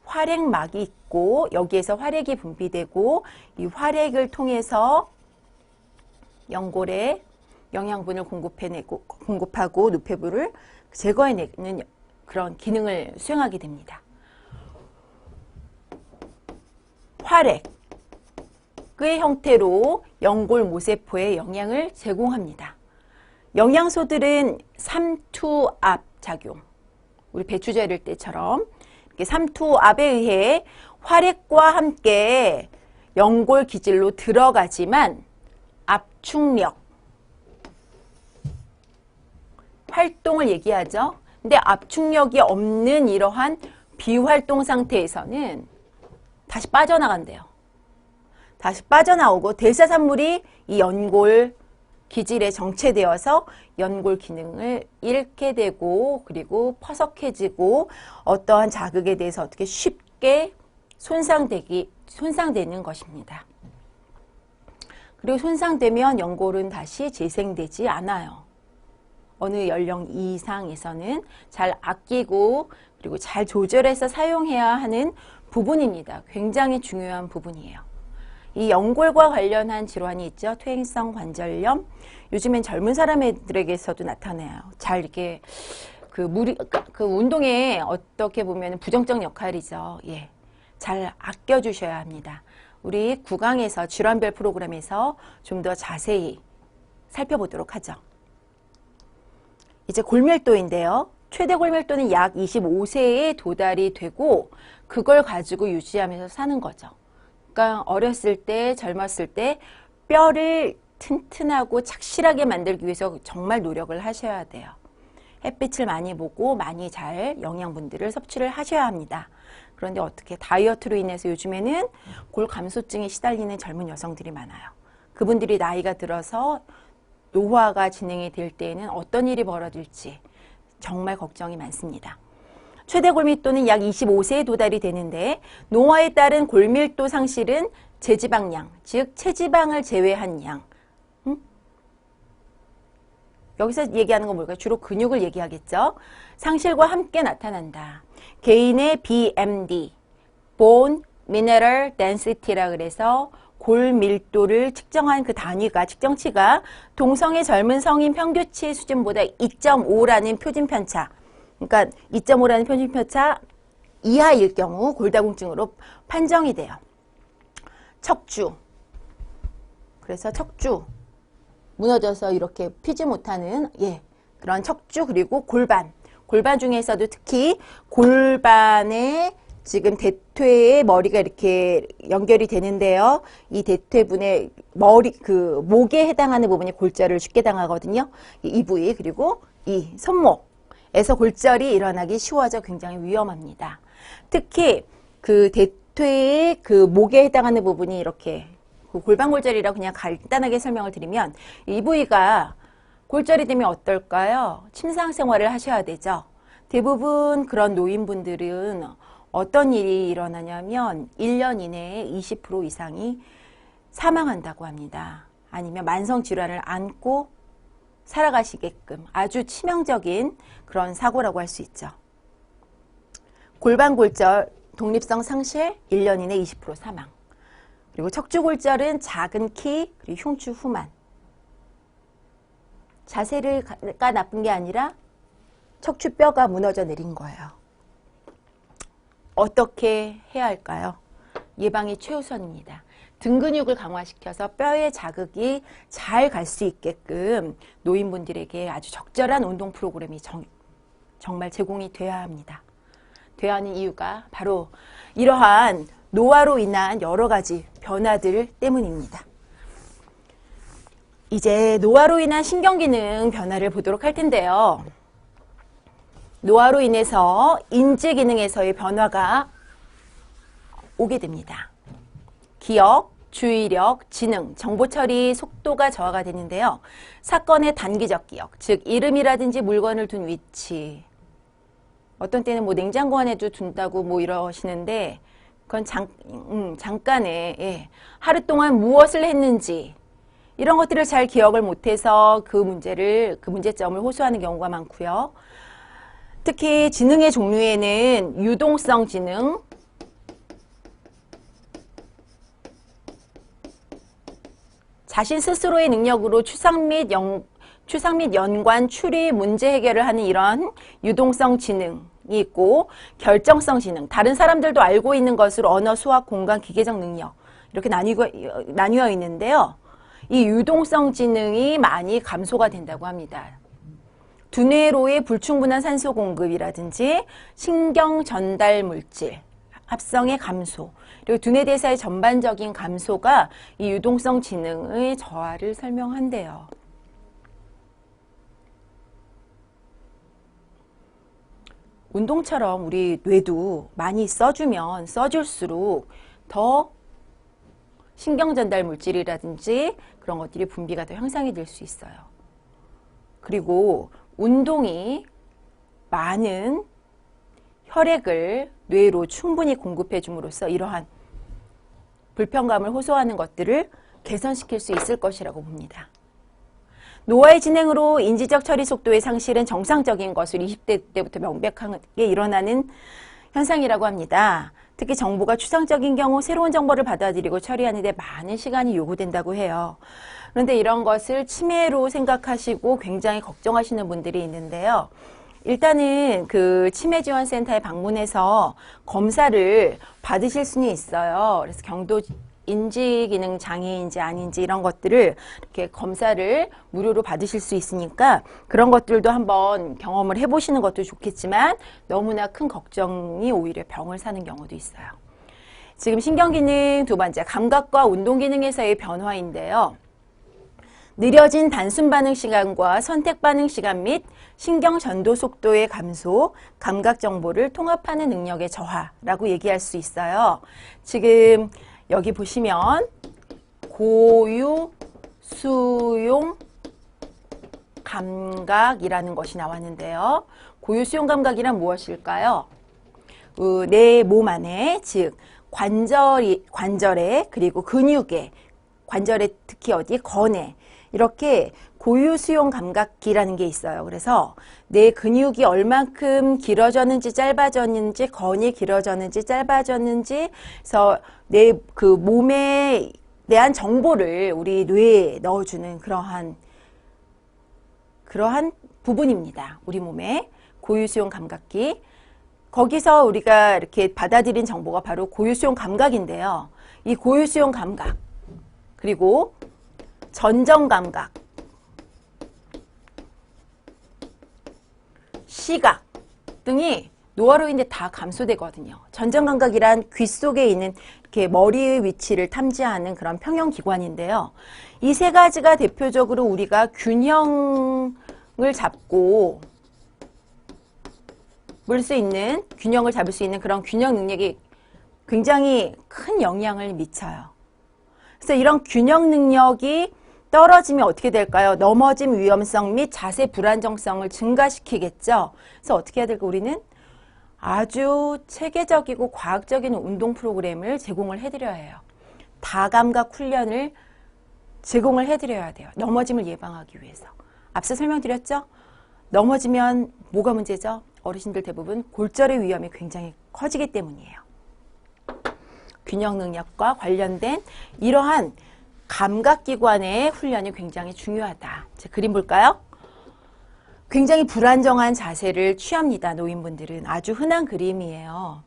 활액막이 있고 여기에서 활액이 분비되고 이 활액을 통해서 연골에 영양분을 공급하고 노폐물을 제거해내는 그런 기능을 수행하게 됩니다. 활액의 형태로 연골 모세포에 영양을 제공합니다. 영양소들은 삼투압 작용, 우리 배추 절일 때처럼 이렇게 삼투압에 의해 활액과 함께 연골 기질로 들어가지만 압축력, 활동을 얘기하죠. 근데 압축력이 없는 이러한 비활동 상태에서는 다시 빠져나간대요. 다시 빠져나오고 대사산물이 이 연골 기질에 정체되어서 연골 기능을 잃게 되고 그리고 퍼석해지고 어떠한 자극에 대해서 어떻게 쉽게 손상되는 것입니다. 그리고 손상되면 연골은 다시 재생되지 않아요. 어느 연령 이상에서는 잘 아끼고 그리고 잘 조절해서 사용해야 하는 부분입니다. 굉장히 중요한 부분이에요. 이 연골과 관련한 질환이 있죠. 퇴행성 관절염. 요즘엔 젊은 사람들에게서도 나타나요. 잘 이렇게 그 운동에 어떻게 보면 부정적 역할이죠. 예. 잘 아껴주셔야 합니다. 우리 구강에서 질환별 프로그램에서 좀 더 자세히 살펴보도록 하죠. 이제 골밀도인데요. 최대 골밀도는 약 25세에 도달이 되고 그걸 가지고 유지하면서 사는 거죠. 그러니까 어렸을 때, 젊었을 때 뼈를 튼튼하고 착실하게 만들기 위해서 정말 노력을 하셔야 돼요. 햇빛을 많이 보고 많이 잘 영양분들을 섭취를 하셔야 합니다. 그런데 어떻게 다이어트로 인해서 요즘에는 골 감소증에 시달리는 젊은 여성들이 많아요. 그분들이 나이가 들어서 노화가 진행이 될 때에는 어떤 일이 벌어질지 정말 걱정이 많습니다. 최대 골밀도는 약 25세에 도달이 되는데 노화에 따른 골밀도 상실은 제지방량, 즉 체지방을 제외한 양. 여기서 얘기하는 건 뭘까요? 주로 근육을 얘기하겠죠. 상실과 함께 나타난다. 개인의 BMD, Bone Mineral Density라 그래서 골 밀도를 측정한 그 단위가, 측정치가 동성의 젊은 성인 평균치 수준보다 2.5라는 표준 편차, 그러니까 2.5라는 표준 편차 이하일 경우 골다공증으로 판정이 돼요. 척추, 그래서 척추 무너져서 이렇게 피지 못하는 그런 척추, 그리고 골반 중에서도 특히 골반에 지금 대퇴에 머리가 이렇게 연결이 되는데요. 이 대퇴분의 머리, 그 목에 해당하는 부분이 골절을 쉽게 당하거든요. 이 부위, 그리고 이 손목에서 골절이 일어나기 쉬워져 굉장히 위험합니다. 특히 그 대퇴의 그 목에 해당하는 부분이 이렇게 그 골반골절이라고 그냥 간단하게 설명을 드리면 이 부위가 골절이 되면 어떨까요? 침상 생활을 하셔야 되죠. 대부분 그런 노인분들은 어떤 일이 일어나냐면 1년 이내에 20% 이상이 사망한다고 합니다. 아니면 만성질환을 안고 살아가시게끔 아주 치명적인 그런 사고라고 할 수 있죠. 골반골절, 독립성 상실, 1년 이내 20% 사망. 그리고 척추골절은 작은 키, 그리고 흉추 후만. 자세가 나쁜 게 아니라 척추뼈가 무너져 내린 거예요. 어떻게 해야 할까요? 예방이 최우선입니다. 등 근육을 강화시켜서 뼈의 자극이 잘 갈 수 있게끔 노인분들에게 아주 적절한 운동 프로그램이 정말 제공이 돼야 합니다. 돼야 하는 이유가 바로 이러한 노화로 인한 여러 가지 변화들 때문입니다. 이제 노화로 인한 신경기능 변화를 보도록 할 텐데요. 노화로 인해서 인지기능에서의 변화가 오게 됩니다. 기억, 주의력, 지능, 정보처리 속도가 저하가 되는데요. 사건의 단기적 기억, 즉 이름이라든지 물건을 둔 위치, 어떤 때는 뭐 냉장고 안에도 둔다고 뭐 이러시는데 그건 잠깐에 하루 동안 무엇을 했는지 이런 것들을 잘 기억을 못해서 그 문제점을 호소하는 경우가 많고요. 특히 지능의 종류에는 유동성 지능, 자신 스스로의 능력으로 추상 및 연관, 추리, 문제 해결을 하는 이런 유동성 지능이 있고, 결정성 지능, 다른 사람들도 알고 있는 것으로 언어, 수학, 공간, 기계적 능력 이렇게 나뉘어 있는데요. 이 유동성 지능이 많이 감소가 된다고 합니다. 두뇌로의 불충분한 산소 공급이라든지 신경 전달 물질, 합성의 감소, 그리고 두뇌 대사의 전반적인 감소가 이 유동성 지능의 저하를 설명한대요. 운동처럼 우리 뇌도 많이 써주면 써줄수록 더 신경 전달 물질이라든지 그런 것들이 분비가 더 향상이 될 수 있어요. 그리고 운동이 많은 혈액을 뇌로 충분히 공급해 줌으로써 이러한 불편감을 호소하는 것들을 개선시킬 수 있을 것이라고 봅니다. 노화의 진행으로 인지적 처리 속도의 상실은 정상적인 것으로 20대 때부터 명백하게 일어나는 현상이라고 합니다. 특히 정보가 추상적인 경우 새로운 정보를 받아들이고 처리하는 데 많은 시간이 요구된다고 해요. 그런데 이런 것을 치매로 생각하시고 굉장히 걱정하시는 분들이 있는데요. 일단은 그 치매지원센터에 방문해서 검사를 받으실 수는 있어요. 그래서 경도 인지기능 장애인지 아닌지 이런 것들을 이렇게 검사를 무료로 받으실 수 있으니까 그런 것들도 한번 경험을 해보시는 것도 좋겠지만 너무나 큰 걱정이 오히려 병을 사는 경우도 있어요. 지금 신경기능 두 번째, 감각과 운동기능에서의 변화인데요. 느려진 단순 반응 시간과 선택 반응 시간 및 신경 전도 속도의 감소, 감각 정보를 통합하는 능력의 저하라고 얘기할 수 있어요. 지금 여기 보시면 고유, 수용, 감각이라는 것이 나왔는데요. 고유, 수용, 감각이란 무엇일까요? 내 몸 안에, 즉 관절에 그리고 근육에, 관절에 특히 어디 건에 이렇게 고유 수용 감각기라는 게 있어요. 그래서 내 근육이 얼만큼 길어졌는지 짧아졌는지, 건이 길어졌는지 짧아졌는지, 그래서 내 그 몸에 대한 정보를 우리 뇌에 넣어주는 그러한 부분입니다. 우리 몸에 고유 수용 감각기. 거기서 우리가 이렇게 받아들인 정보가 바로 고유 수용 감각인데요. 이 고유 수용 감각, 그리고 전정 감각, 시각 등이 노화로 인해 다 감소되거든요. 전정 감각이란 귀 속에 있는 이렇게 머리의 위치를 탐지하는 그런 평형기관인데요. 이 세 가지가 대표적으로 우리가 균형을 잡고 균형을 잡을 수 있는 그런 균형 능력이 굉장히 큰 영향을 미쳐요. 그래서 이런 균형 능력이 떨어지면 어떻게 될까요? 넘어짐 위험성 및 자세 불안정성을 증가시키겠죠. 그래서 어떻게 해야 될까? 우리는 아주 체계적이고 과학적인 운동 프로그램을 제공을 해드려야 해요. 다감각 훈련을 제공을 해드려야 돼요. 넘어짐을 예방하기 위해서. 앞서 설명드렸죠? 넘어지면 뭐가 문제죠? 어르신들 대부분 골절의 위험이 굉장히 커지기 때문이에요. 균형 능력과 관련된 이러한 감각기관의 훈련이 굉장히 중요하다. 자, 그림 볼까요? 굉장히 불안정한 자세를 취합니다. 노인분들은. 아주 흔한 그림이에요.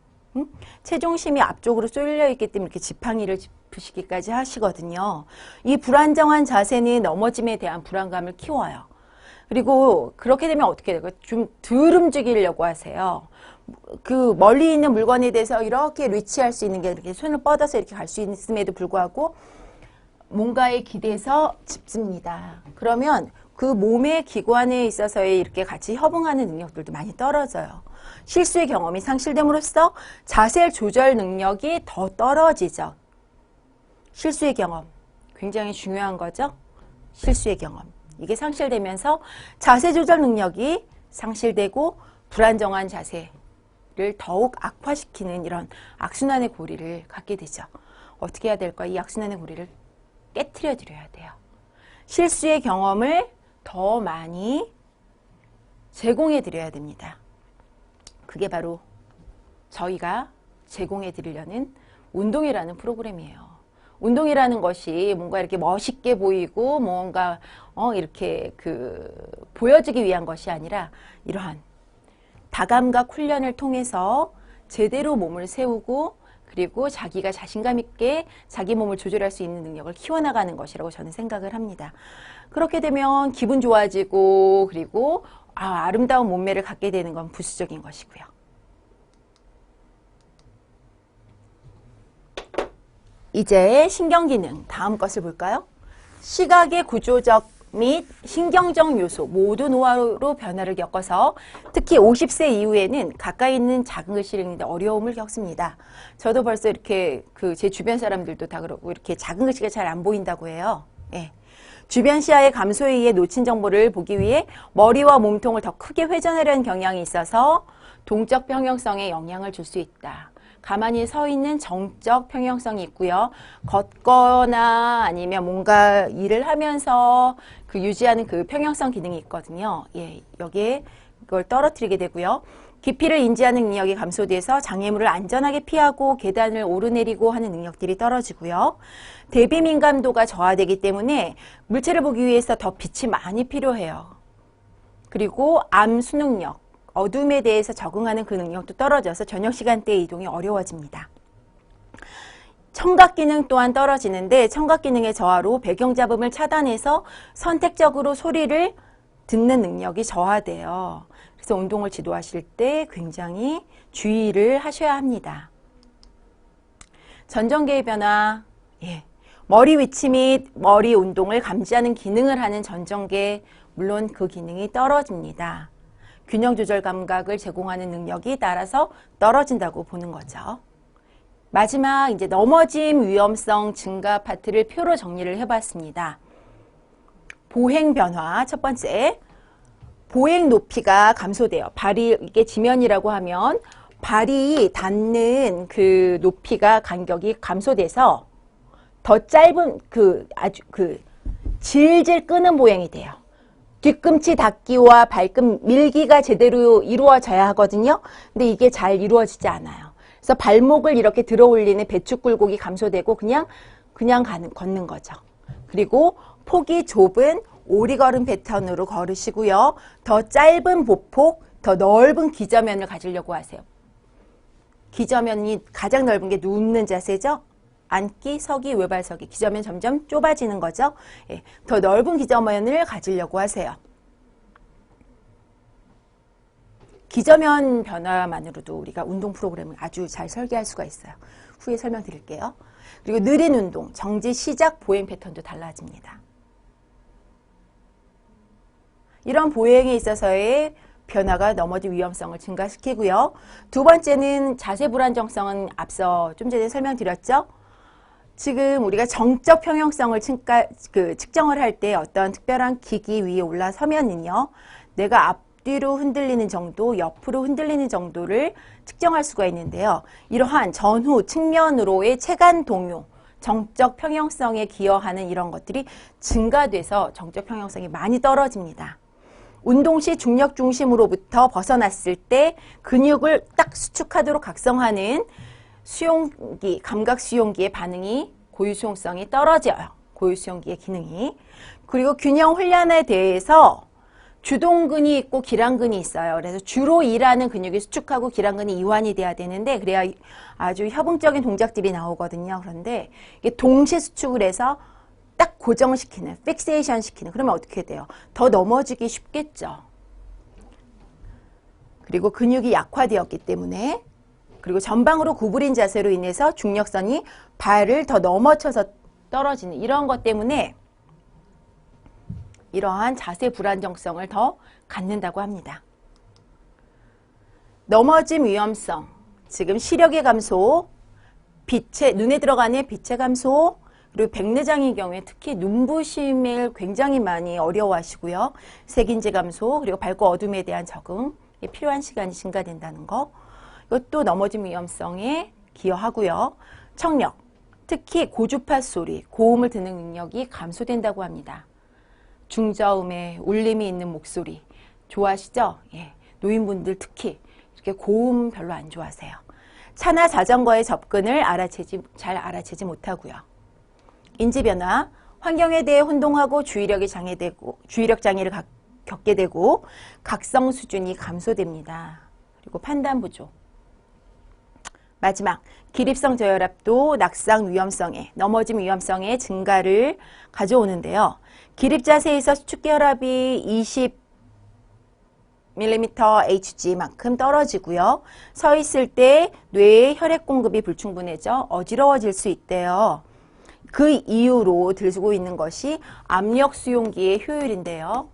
체중심이 앞쪽으로 쏠려 있기 때문에 이렇게 지팡이를 짚으시기까지 하시거든요. 이 불안정한 자세는 넘어짐에 대한 불안감을 키워요. 그리고 그렇게 되면 어떻게 될까요? 좀 덜 움직이려고 하세요. 그 멀리 있는 물건에 대해서 이렇게 리치할 수 있는 게 이렇게 손을 뻗어서 이렇게 갈 수 있음에도 불구하고 뭔가에 기대서 짚습니다. 그러면 그 몸의 기관에 있어서의 이렇게 같이 협응하는 능력들도 많이 떨어져요. 실수의 경험이 상실됨으로써 자세 조절 능력이 더 떨어지죠. 실수의 경험 굉장히 중요한 거죠. 실수의 경험. 이게 상실되면서 자세 조절 능력이 상실되고 불안정한 자세를 더욱 악화시키는 이런 악순환의 고리를 갖게 되죠. 어떻게 해야 될까요? 이 악순환의 고리를 깨트려 드려야 돼요. 실수의 경험을 더 많이 제공해 드려야 됩니다. 그게 바로 저희가 제공해 드리려는 운동이라는 프로그램이에요. 운동이라는 것이 뭔가 이렇게 멋있게 보이고 뭔가 이렇게 보여주기 위한 것이 아니라 이러한 다감각 훈련을 통해서 제대로 몸을 세우고 그리고 자기가 자신감 있게 자기 몸을 조절할 수 있는 능력을 키워나가는 것이라고 저는 생각을 합니다. 그렇게 되면 기분 좋아지고 그리고 아름다운 몸매를 갖게 되는 건 부수적인 것이고요. 이제 신경기능 다음 것을 볼까요? 시각의 구조적 및 신경적 요소 모두 노화로 변화를 겪어서 특히 50세 이후에는 가까이 있는 작은 글씨를 읽는데 어려움을 겪습니다. 저도 벌써 이렇게 제 주변 사람들도 다 그러고 이렇게 작은 글씨가 잘 안 보인다고 해요. 예. 주변 시야의 감소에 의해 놓친 정보를 보기 위해 머리와 몸통을 더 크게 회전하려는 경향이 있어서 동적 평형성에 영향을 줄 수 있다. 가만히 서 있는 정적 평형성이 있고요. 걷거나 아니면 뭔가 일을 하면서 유지하는 그 평형성 기능이 있거든요. 예, 여기에 이걸 떨어뜨리게 되고요. 깊이를 인지하는 능력이 감소돼서 장애물을 안전하게 피하고 계단을 오르내리고 하는 능력들이 떨어지고요. 대비 민감도가 저하되기 때문에 물체를 보기 위해서 더 빛이 많이 필요해요. 그리고 암 수능력, 어둠에 대해서 적응하는 그 능력도 떨어져서 저녁 시간대에 이동이 어려워집니다. 청각 기능 또한 떨어지는데 청각 기능의 저하로 배경 잡음을 차단해서 선택적으로 소리를 듣는 능력이 저하돼요. 그래서 운동을 지도하실 때 굉장히 주의를 하셔야 합니다. 전정계의 변화, 머리 위치 및 머리 운동을 감지하는 기능을 하는 전정계, 물론 그 기능이 떨어집니다. 균형 조절 감각을 제공하는 능력이 따라서 떨어진다고 보는 거죠. 마지막 이제 넘어짐 위험성 증가 파트를 표로 정리를 해봤습니다. 보행 변화 첫 번째, 보행 높이가 감소돼요. 발이 이게 지면이라고 하면 발이 닿는 그 높이가 간격이 감소돼서 더 짧은 아주 질질 끄는 보행이 돼요. 뒤꿈치 닿기와 발끝 밀기가 제대로 이루어져야 하거든요. 근데 이게 잘 이루어지지 않아요. 그래서 발목을 이렇게 들어 올리는 배축 굴곡이 감소되고 그냥 걷는 거죠. 그리고 폭이 좁은 오리걸음 패턴으로 걸으시고요. 더 짧은 보폭, 더 넓은 기저면을 가지려고 하세요. 기저면이 가장 넓은 게 눕는 자세죠. 앉기, 서기, 외발서기, 기저면 점점 좁아지는 거죠. 예, 더 넓은 기저면을 가지려고 하세요. 기저면 변화만으로도 우리가 운동 프로그램을 아주 잘 설계할 수가 있어요. 후에 설명드릴게요. 그리고 느린 운동, 정지, 시작, 보행 패턴도 달라집니다. 이런 보행에 있어서의 변화가 넘어질 위험성을 증가시키고요. 두 번째는 자세 불안정성은 앞서 좀 전에 설명드렸죠. 지금 우리가 정적 평형성을 측정을 할 때 어떤 특별한 기기 위에 올라서면은요, 내가 앞뒤로 흔들리는 정도, 옆으로 흔들리는 정도를 측정할 수가 있는데요. 이러한 전후, 측면으로의 체간 동요, 정적 평형성에 기여하는 이런 것들이 증가돼서 정적 평형성이 많이 떨어집니다. 운동 시 중력 중심으로부터 벗어났을 때 근육을 딱 수축하도록 각성하는 수용기, 감각 수용기의 반응이 고유 수용성이 떨어져요. 고유 수용기의 기능이. 그리고 균형 훈련에 대해서 주동근이 있고 기랑근이 있어요. 그래서 주로 일하는 근육이 수축하고 기랑근이 이완이 돼야 되는데 그래야 아주 협응적인 동작들이 나오거든요. 그런데 이게 동시 수축을 해서 딱 고정시키는, 픽세이션 시키는, 그러면 어떻게 돼요? 더 넘어지기 쉽겠죠. 그리고 근육이 약화되었기 때문에, 그리고 전방으로 구부린 자세로 인해서 중력선이 발을 더 넘어쳐서 떨어지는 이런 것 때문에 이러한 자세 불안정성을 더 갖는다고 합니다. 넘어짐 위험성, 지금 시력의 감소, 눈에 들어가는 빛의 감소, 그리고 백내장의 경우에 특히 눈부심을 굉장히 많이 어려워하시고요. 색인지 감소, 그리고 밝고 어둠에 대한 적응에 필요한 시간이 증가된다는 거. 이것도 넘어짐 위험성에 기여하고요. 청력, 특히 고주파 소리, 고음을 듣는 능력이 감소된다고 합니다. 중저음에 울림이 있는 목소리 좋아하시죠? 예, 노인분들 특히 이렇게 고음 별로 안 좋아하세요. 차나 자전거의 접근을 잘 알아채지 못하고요. 인지변화, 환경에 대해 혼동하고 주의력 장애를 겪게 되고 각성 수준이 감소됩니다. 그리고 판단 부족. 마지막, 기립성 저혈압도 낙상 위험성에, 넘어짐 위험성의 증가를 가져오는데요. 기립 자세에서 수축기 혈압이 20mmHg만큼 떨어지고요. 서 있을 때 뇌의 혈액 공급이 불충분해져 어지러워질 수 있대요. 그 이유로 들고 있는 것이 압력 수용기의 효율인데요.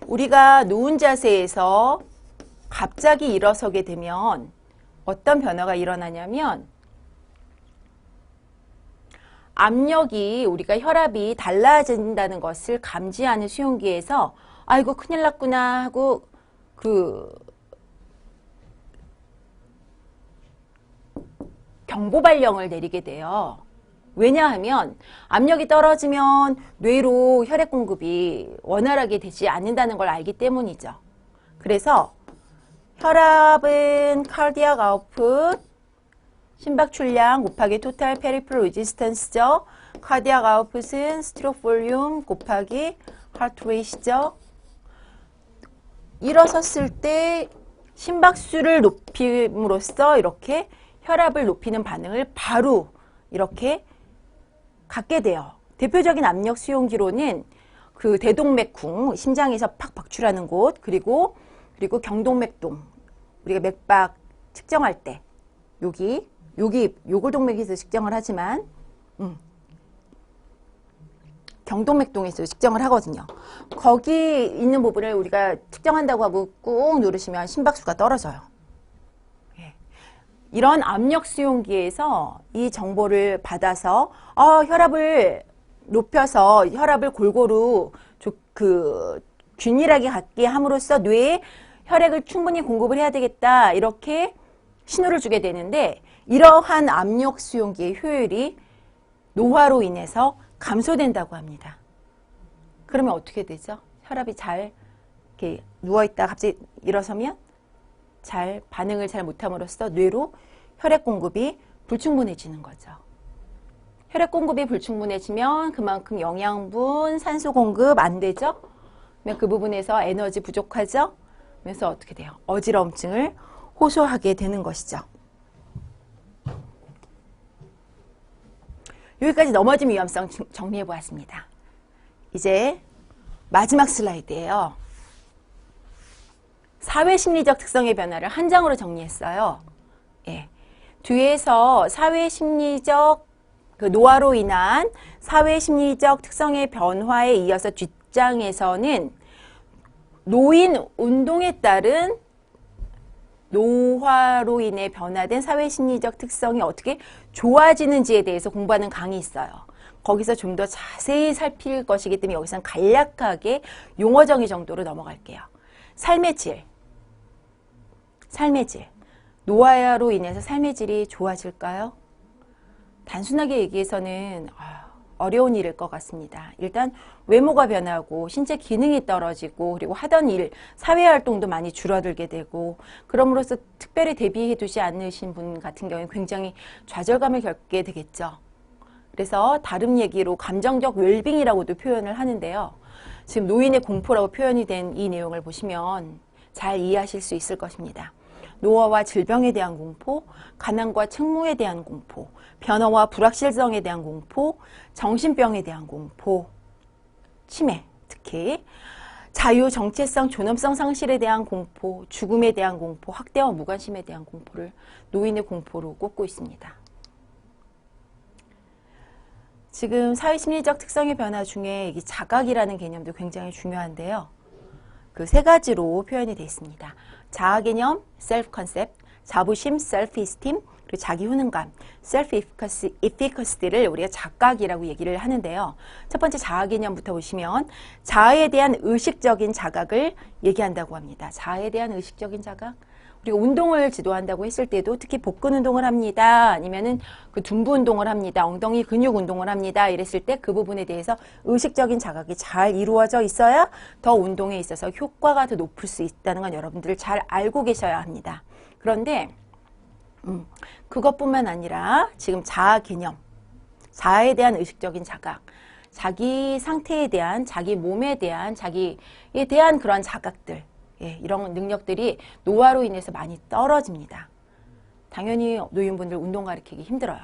우리가 누운 자세에서 갑자기 일어서게 되면 어떤 변화가 일어나냐면 압력이 우리가 혈압이 달라진다는 것을 감지하는 수용기에서 아이고 큰일 났구나 하고 경보 발령을 내리게 돼요. 왜냐하면 압력이 떨어지면 뇌로 혈액 공급이 원활하게 되지 않는다는 걸 알기 때문이죠. 그래서 혈압은 cardiac output, 심박 출량 곱하기 total peripheral resistance죠. cardiac output은 stroke volume 곱하기 heart rate죠. 일어섰을 때 심박수를 높임으로써 이렇게 혈압을 높이는 반응을 바로 이렇게 갖게 돼요. 대표적인 압력 수용기로는 그 대동맥쿵, 심장에서 팍 박출하는 곳, 그리고 경동맥동, 우리가 맥박 측정할 때 여기 요골동맥에서 측정을 하지만 경동맥동에서 측정을 하거든요. 거기 있는 부분을 우리가 측정한다고 하고 꾹 누르시면 심박수가 떨어져요. 예. 이런 압력 수용기에서 이 정보를 받아서 혈압을 높여서 혈압을 골고루 균일하게 갖게 함으로써 뇌에 혈액을 충분히 공급을 해야 되겠다, 이렇게 신호를 주게 되는데, 이러한 압력 수용기의 효율이 노화로 인해서 감소된다고 합니다. 그러면 어떻게 되죠? 혈압이 잘 이렇게 누워있다 갑자기 일어서면 잘 반응을 잘 못함으로써 뇌로 혈액 공급이 불충분해지는 거죠. 혈액 공급이 불충분해지면 그만큼 영양분, 산소 공급 안 되죠? 그러면 그 부분에서 에너지 부족하죠? 그래서 어떻게 돼요? 어지러움증을 호소하게 되는 것이죠. 여기까지 넘어짐 위험성 정리해 보았습니다. 이제 마지막 슬라이드예요. 사회심리적 특성의 변화를 한 장으로 정리했어요. 예. 뒤에서 사회심리적 노화로 인한 사회심리적 특성의 변화에 이어서 뒷장에서는 노인 운동에 따른 노화로 인해 변화된 사회심리적 특성이 어떻게 좋아지는지에 대해서 공부하는 강의 있어요. 거기서 좀 더 자세히 살필 것이기 때문에 여기서는 간략하게 용어 정의 정도로 넘어갈게요. 삶의 질. 노화로 인해서 삶의 질이 좋아질까요? 단순하게 얘기해서는 어려운 일일 것 같습니다. 일단 외모가 변하고 신체 기능이 떨어지고 그리고 하던 일, 사회활동도 많이 줄어들게 되고 그럼으로써 특별히 대비해 두지 않으신 분 같은 경우에 굉장히 좌절감을 겪게 되겠죠. 그래서 다른 얘기로 감정적 웰빙이라고도 표현을 하는데요. 지금 노인의 공포라고 표현이 된 이 내용을 보시면 잘 이해하실 수 있을 것입니다. 노화와 질병에 대한 공포, 가난과 책무에 대한 공포, 변화와 불확실성에 대한 공포, 정신병에 대한 공포, 치매, 특히 자유, 정체성, 존엄성 상실에 대한 공포, 죽음에 대한 공포, 학대와 무관심에 대한 공포를 노인의 공포로 꼽고 있습니다. 지금 사회심리적 특성의 변화 중에 이 자각이라는 개념도 굉장히 중요한데요. 그 세 가지로 표현이 되어 있습니다. 자아 개념, self concept, 자부심, self esteem, 그리고 자기 효능감, self efficacy를 우리가 자각이라고 얘기를 하는데요. 첫 번째 자아 개념부터 보시면 자아에 대한 의식적인 자각을 얘기한다고 합니다. 자아에 대한 의식적인 자각? 우리가 운동을 지도한다고 했을 때도 특히 복근 운동을 합니다. 아니면은 그 둔부 운동을 합니다. 엉덩이 근육 운동을 합니다. 이랬을 때 그 부분에 대해서 의식적인 자각이 잘 이루어져 있어야 더 운동에 있어서 효과가 더 높을 수 있다는 건 여러분들 잘 알고 계셔야 합니다. 그런데 그것뿐만 아니라 지금 자아 개념, 자아에 대한 의식적인 자각, 자기 상태에 대한, 자기 몸에 대한, 자기에 대한 그런 자각들, 이런 능력들이 노화로 인해서 많이 떨어집니다. 당연히 노인분들 운동 가르치기 힘들어요.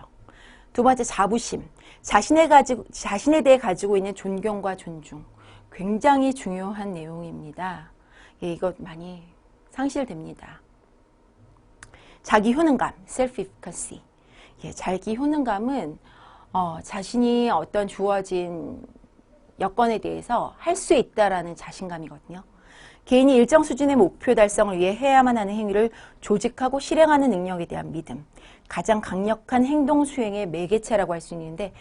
두 번째 자부심, 자신에 대해 가지고 있는 존경과 존중, 굉장히 중요한 내용입니다. 이거 많이 상실됩니다. 자기 효능감, self-efficacy. 자기 효능감은 자신이 어떤 주어진 여건에 대해서 할 수 있다라는 자신감이거든요. 개인이 일정 수준의 목표 달성을 위해 해야만 하는 행위를 조직하고 실행하는 능력에 대한 믿음. 가장 강력한 행동 수행의 매개체라고 할 수 있는데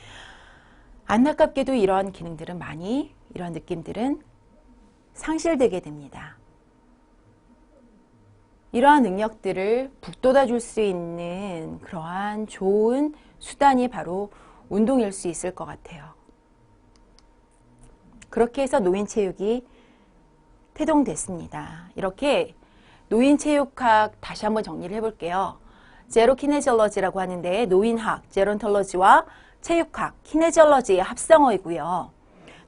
안타깝게도 이러한 기능들은 많이, 이러한 느낌들은 상실되게 됩니다. 이러한 능력들을 북돋아 줄 수 있는 그러한 좋은 수단이 바로 운동일 수 있을 것 같아요. 그렇게 해서 노인체육이 태동됐습니다. 이렇게 노인체육학 다시 한번 정리를 해볼게요. 제로키네지올러지라고 하는데 노인학, 제론톨러지와 체육학, 키네지올러지의 합성어이고요.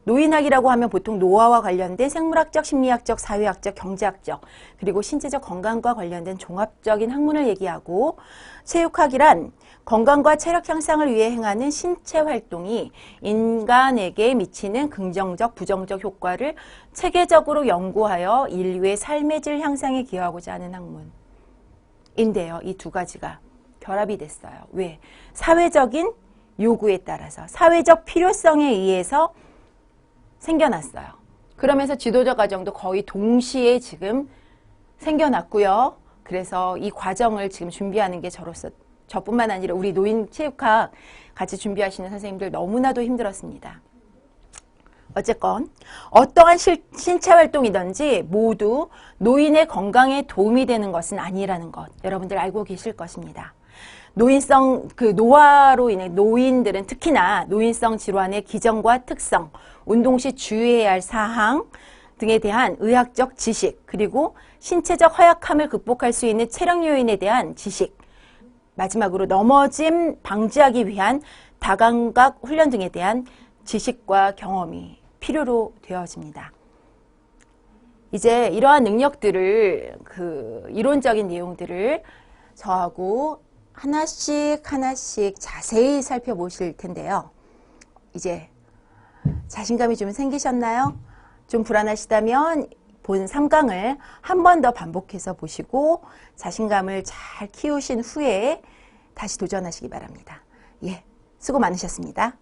노인학이라고 하면 보통 노화와 관련된 생물학적, 심리학적, 사회학적, 경제학적, 그리고 신체적 건강과 관련된 종합적인 학문을 얘기하고 체육학이란 건강과 체력 향상을 위해 행하는 신체 활동이 인간에게 미치는 긍정적, 부정적 효과를 체계적으로 연구하여 인류의 삶의 질 향상에 기여하고자 하는 학문인데요. 이 두 가지가 결합이 됐어요. 왜? 사회적인 요구에 따라서, 사회적 필요성에 의해서 생겨났어요. 그러면서 지도자 과정도 거의 동시에 지금 생겨났고요. 그래서 이 과정을 지금 준비하는 게 저뿐만 아니라 우리 노인체육학 같이 준비하시는 선생님들 너무나도 힘들었습니다. 어쨌건 어떠한 신체 활동이든지 모두 노인의 건강에 도움이 되는 것은 아니라는 것 여러분들 알고 계실 것입니다. 노화로 인해 노인들은 특히나 노인성 질환의 기전과 특성, 운동 시 주의해야 할 사항 등에 대한 의학적 지식, 그리고 신체적 허약함을 극복할 수 있는 체력 요인에 대한 지식, 마지막으로 넘어짐 방지하기 위한 다감각 훈련 등에 대한 지식과 경험이 필요로 되어집니다. 이제 이러한 능력들을 이론적인 내용들을 저하고 하나씩 자세히 살펴보실 텐데요. 이제 자신감이 좀 생기셨나요? 좀 불안하시다면 본 3강을 한 번 더 반복해서 보시고 자신감을 잘 키우신 후에 다시 도전하시기 바랍니다. 예, 수고 많으셨습니다.